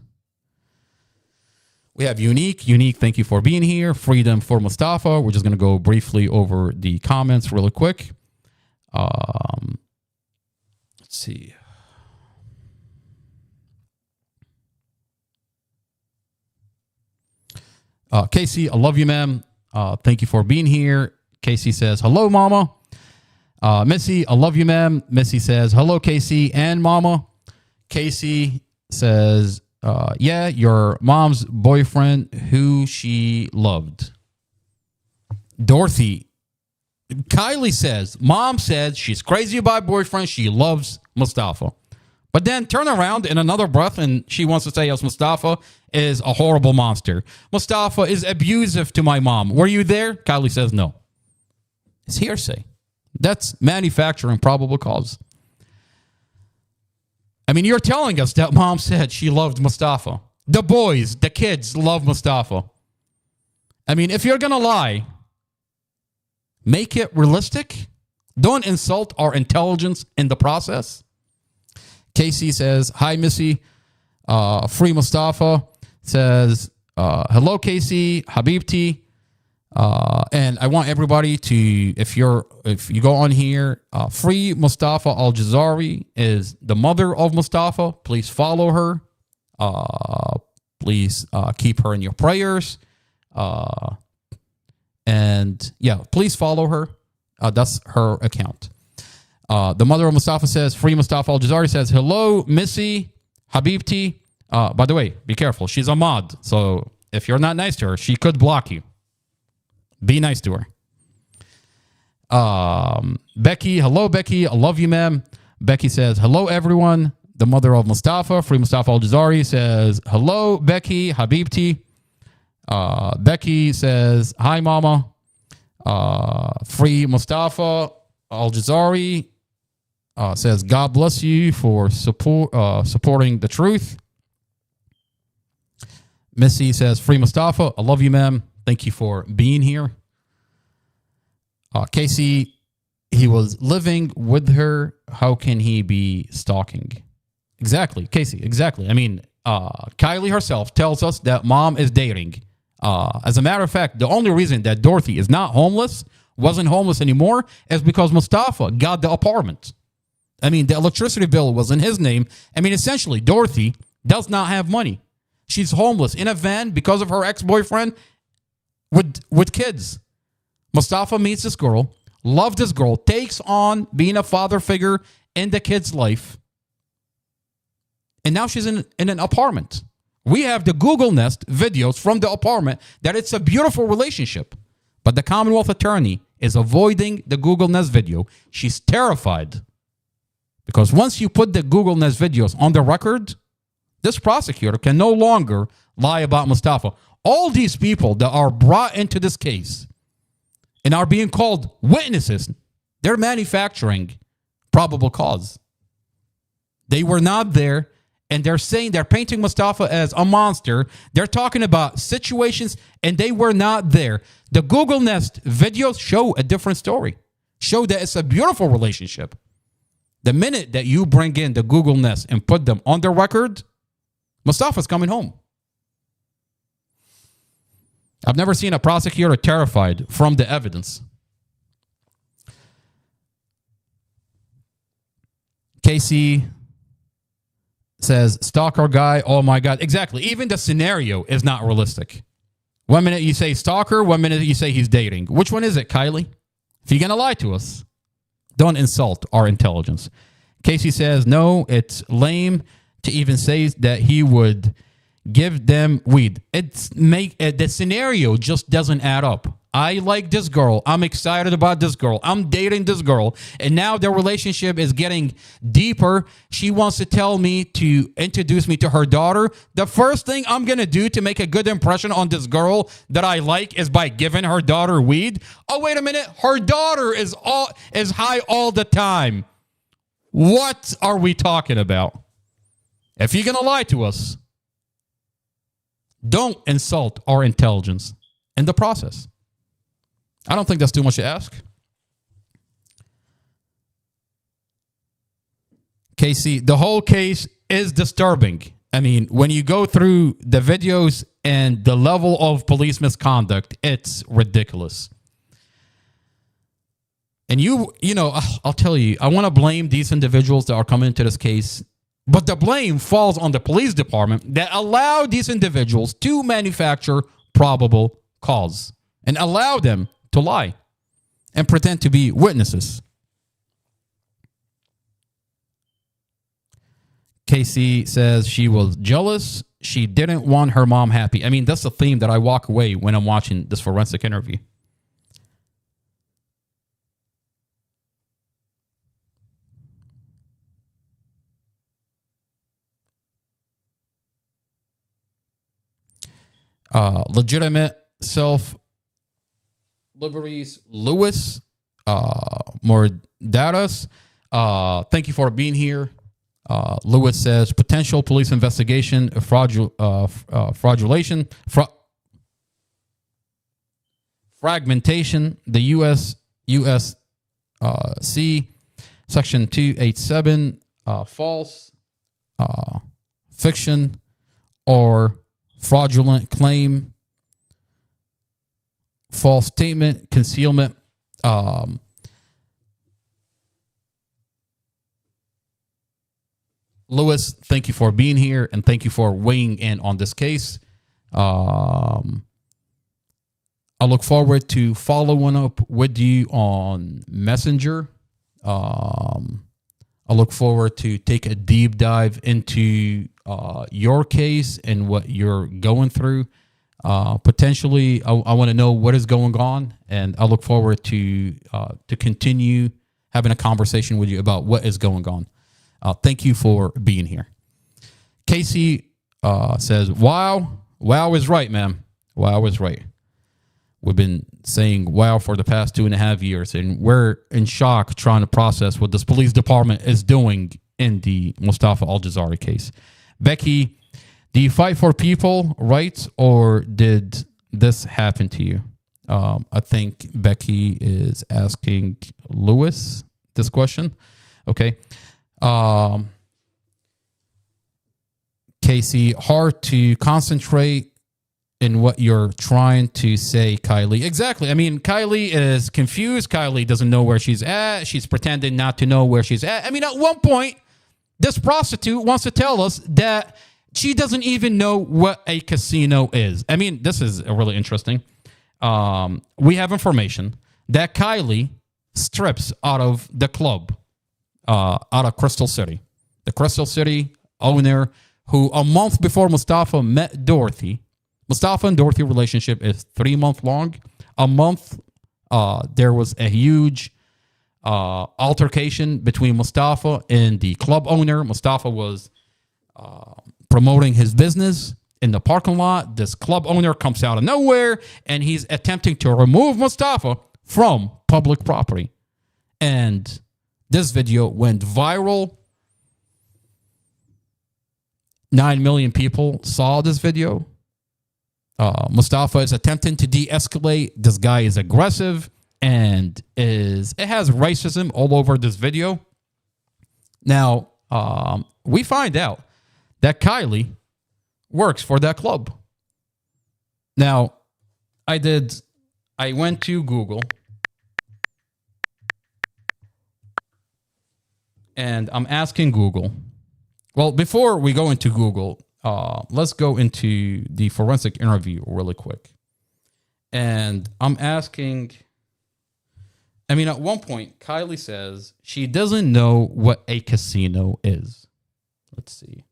We have Unique, thank you for being here. Freedom for Mustafa. We're just going to go briefly over the comments really quick. Let's see. Casey, I love you, ma'am. Thank you for being here. Casey says, hello, mama. Missy, I love you, ma'am. Missy says, hello, Casey and mama. Casey says, yeah, your mom's boyfriend who she loved. Dorothy. Kylie says, mom said she's crazy about boyfriend. She loves Mustafa. But then turn around in another breath and she wants to say, yes, Mustafa is a horrible monster. Mustafa is abusive to my mom. Were you there? Kylie says no. It's hearsay. That's manufacturing probable cause. I mean, you're telling us that mom said she loved Mustafa. The boys, the kids love Mustafa. I mean, if you're going to lie, make it realistic. Don't insult our intelligence in the process. Casey says, hi, Missy. Free Mustafa says, hello, Casey, Habibti. And I want everybody to, if you go on here, Free Mustafa Al-Jazari is the mother of Mustafa. Please follow her. Please keep her in your prayers. And yeah, please follow her. That's her account. The mother of Mustafa says, Free Mustafa Al-Jazari says, hello, Missy, Habibti. By the way, be careful. She's a mod. So if you're not nice to her, she could block you. Be nice to her. Becky, hello, Becky. I love you, ma'am. Becky says, hello, everyone. The mother of Mustafa, Free Mustafa Al-Jazari says, hello, Becky, Habibti. Becky says, hi, mama. Free Mustafa Al-Jazari. Says, God bless you for supporting the truth. Missy says, free Mustafa. I love you, ma'am. Thank you for being here. Casey, he was living with her. How can he be stalking? Exactly, Casey, exactly. I mean, Kylie herself tells us that mom is dating. As a matter of fact, the only reason that Dorothy is not homeless, wasn't homeless anymore, is because Mustafa got the apartment. I mean, the electricity bill was in his name. I mean, essentially, Dorothy does not have money. She's homeless in a van because of her ex-boyfriend with kids. Mustafa meets this girl, loves this girl, takes on being a father figure in the kid's life. And now she's in an apartment. We have the Google Nest videos from the apartment that it's a beautiful relationship. But the Commonwealth attorney is avoiding the Google Nest video. She's terrified. Because once you put the Google Nest videos on the record, this prosecutor can no longer lie about Mustafa. All these people that are brought into this case and are being called witnesses, they're manufacturing probable cause. They were not there, and they're saying they're painting Mustafa as a monster. They're talking about situations, and they were not there. The Google Nest videos show a different story, show that it's a beautiful relationship. The minute that you bring in the Google Nest and put them on the record, Mustafa's coming home. I've never seen a prosecutor terrified from the evidence. Casey says, stalker guy, oh my God. Exactly. Even the scenario is not realistic. 1 minute you say stalker, 1 minute you say he's dating. Which one is it, Kylie? If you're going to lie to us, don't insult our intelligence. Casey says, no, it's lame to even say that he would give them weed. The scenario just doesn't add up. I like this girl. I'm excited about this girl. I'm dating this girl. And now their relationship is getting deeper. She wants to tell me to introduce me to her daughter. The first thing I'm going to do to make a good impression on this girl that I like is by giving her daughter weed. Oh, wait a minute. Her daughter is high all the time. What are we talking about? If you're going to lie to us, don't insult our intelligence in the process. I don't think that's too much to ask. Casey, the whole case is disturbing. I mean, when you go through the videos and the level of police misconduct, it's ridiculous. And you know, I'll tell you, I want to blame these individuals that are coming into this case, but the blame falls on the police department that allowed these individuals to manufacture probable cause and allow them to lie and pretend to be witnesses. Casey says she was jealous. She didn't want her mom happy. I mean, that's the theme that I walk away when I'm watching this forensic interview. Legitimate self Liberties Lewis Mordadas. Thank you for being here. Lewis says potential police investigation, fragmentation. The USC section 287 false fiction or fraudulent claim, false statement, concealment. Lewis, thank you for being here and thank you for weighing in on this case. I look forward to following up with you on Messenger. I look forward to take a deep dive into your case and what you're going through. Potentially, I want to know what is going on, and I look forward to continue having a conversation with you about what is going on. Thank you for being here. Casey says, wow is right, ma'am. Wow is right. we've been saying wow for the past 2.5 years, and we're in shock trying to process what this police department is doing in the Mustafa Al-Jazari case. Becky, do you fight for people rights, or did this happen to you? I think Becky is asking Lewis this question. Okay. Casey, hard to concentrate in what you're trying to say, Kylie. Exactly. I mean, Kylie is confused. Kylie doesn't know where she's at. She's pretending not to know where she's at. I mean, at one point, this prostitute wants to tell us that she doesn't even know what a casino is. I mean, this is really interesting. We have information that Kylie strips out of the club, out of Crystal City. The Crystal City owner who a month before Mustafa met Dorothy. Mustafa and Dorothy relationship is 3 months long. A month, there was a huge altercation between Mustafa and the club owner. Mustafa was promoting his business in the parking lot. This club owner comes out of nowhere, and he's attempting to remove Mustafa from public property. And this video went viral. 9 million people saw this video. Mustafa is attempting to de-escalate. This guy is aggressive and it has racism all over this video. Now, we find out that Kylie works for that club. Now, I went to Google and I'm asking Google. Well, before we go into Google, let's go into the forensic interview really quick. And I'm asking, I mean, at one point, Kylie says she doesn't know what a casino is. Let's see.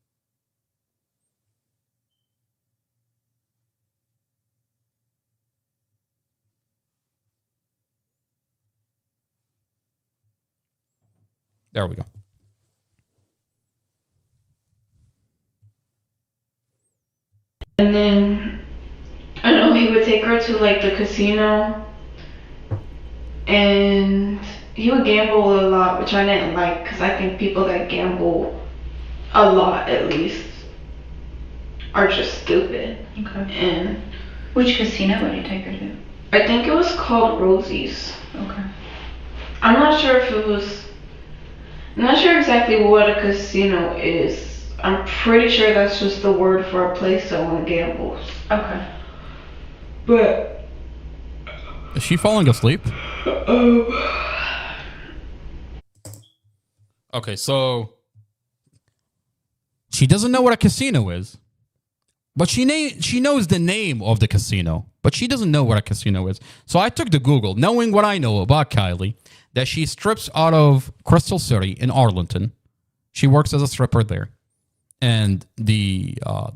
There we go. And then, I know he would take her to like the casino and he would gamble a lot, which I didn't like because I think people that gamble a lot at least are just stupid. Okay. And Which casino would he take her to? I think it was called Rosie's. Okay. I'm not sure exactly what a casino is. I'm pretty sure that's just the word for a place someone gambles. Okay. But is she falling asleep? Okay, so she doesn't know what a casino is, but she knows the name of the casino, but she doesn't know what a casino is. So I took to Google, knowing what I know about Kylie, that she strips out of Crystal City in Arlington. She works as a stripper there. And the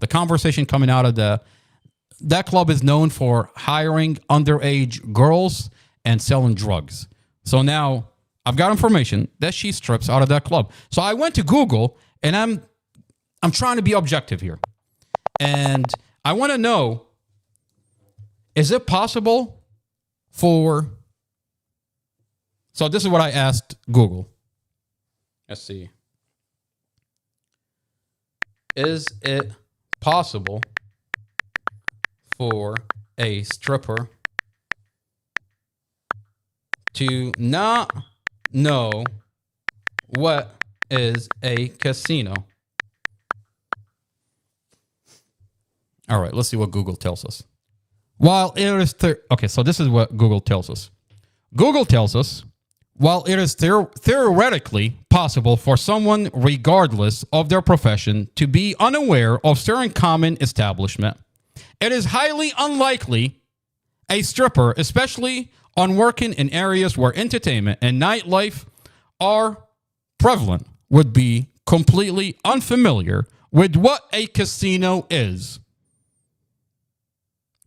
conversation coming out of that club is known for hiring underage girls and selling drugs. So now I've got information that she strips out of that club. So I went to Google and I'm trying to be objective here. And I want to know, is it possible for... So this is what I asked Google. Let's see. Is it possible for a stripper to not know what is a casino? All right, let's see what Google tells us. While it is... okay, so this is what Google tells us. Google tells us, while it is theoretically possible for someone, regardless of their profession, to be unaware of certain common establishment, it is highly unlikely a stripper, especially on working in areas where entertainment and nightlife are prevalent, would be completely unfamiliar with what a casino is.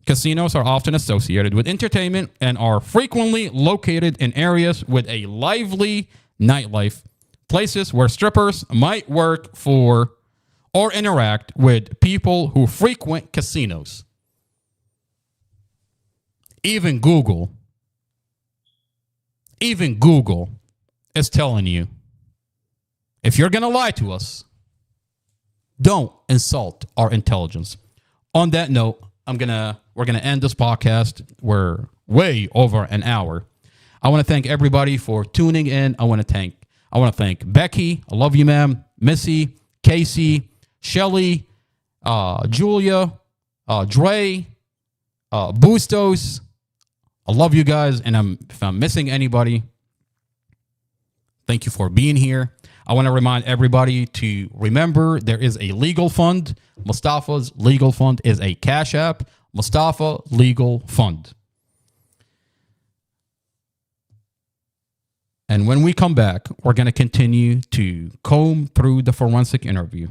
Casinos are often associated with entertainment and are frequently located in areas with a lively nightlife, places where strippers might work for or interact with people who frequent casinos. Even Google is telling you, if you're going to lie to us, don't insult our intelligence. On that note, we're going to end this podcast. We're way over an hour. I want to thank everybody for tuning in. I want to thank Becky. I love you, ma'am. Missy, Casey, Shelly, Julia, Dre, Bustos. I love you guys. And if I'm missing anybody, thank you for being here. I want to remind everybody to remember there is a legal fund. Mustafa's Legal Fund is a Cash App. Mustafa Legal Fund. And when we come back, we're going to continue to comb through the forensic interview.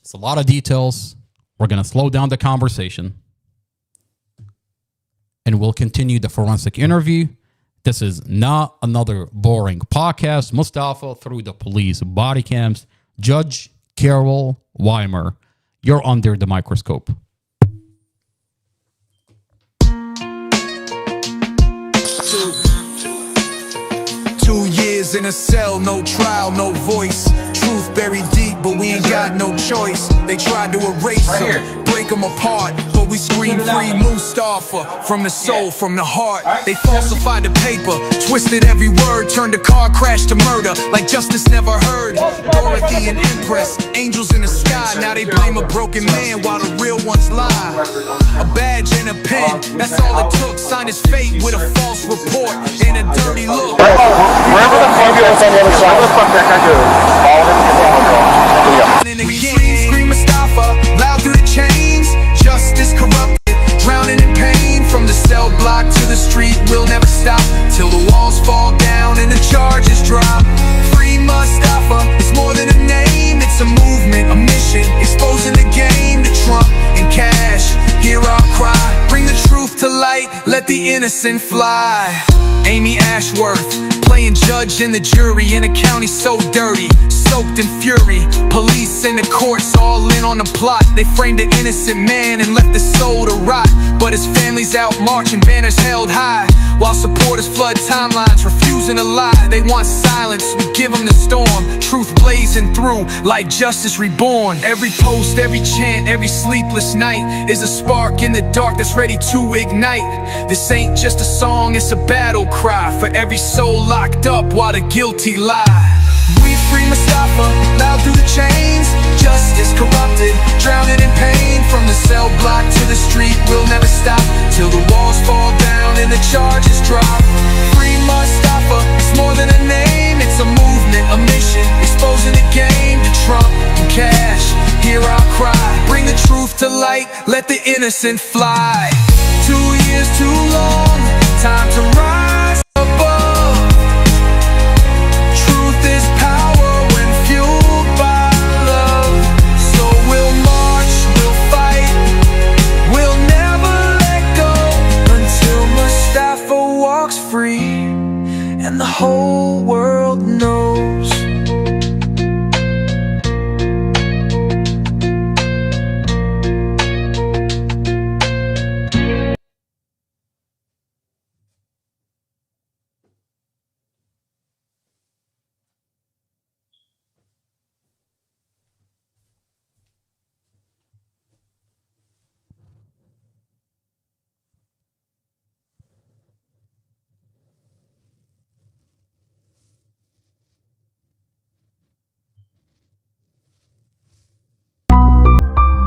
It's a lot of details. We're going to slow down the conversation. And we'll continue the forensic interview. This is not another boring podcast. Mustafa through the police body cams. Judge Carol Weimer, you're under the microscope. 2 years in a cell, no trial, no voice. Truth buried deep, but we ain't got no choice. They tried to erase them, break them apart, but we scream free Mustafa. From the soul, from the heart. They falsified the paper, twisted every word, turned a car crash to murder, like justice never heard. Dorothy and Empress, angels in the sky. Now they blame a broken man while the real ones lie. A badge and a pen, that's all it took. Signed his fate with a false report and a dirty look. Wherever the fuck is on the other side, what the fuck that guy doing? Follow him and get him. We scream Mustafa, loud through the chains. Justice corrupted, drowning in pain. From the cell block to the street, we'll never stop till the walls fall down and the charges drop. Free Mustafa, it's more than a name. It's a movement, a mission, exposing the game to Trump and Cash. Hear our cry, bring the truth to light, let the innocent fly. Amy Ashworth, playing judge in the jury in a county so dirty, soaked in fury. Police and the courts all in on the plot. They framed an innocent man and left his soul to rot. But his family's out marching, banners held high, while supporters flood timelines, refusing to lie. They want silence, we give them the storm. Truth blazing through like justice reborn. Every post, every chant, every sleepless night is a spark in the dark that's ready to ignite. This ain't just a song, it's a battle cry for every soul locked up while the guilty lie. We free Mustafa, loud through the chains. Justice corrupted, drowning in pain. From the cell block to the street, we'll never stop till the walls fall down and the charges drop. Free Mustafa, it's more than a name. It's a movement, a mission, exposing the game to Trump and Cash. Hear our cry, bring the truth to light, let the innocent fly. 2 years too long, time to rise.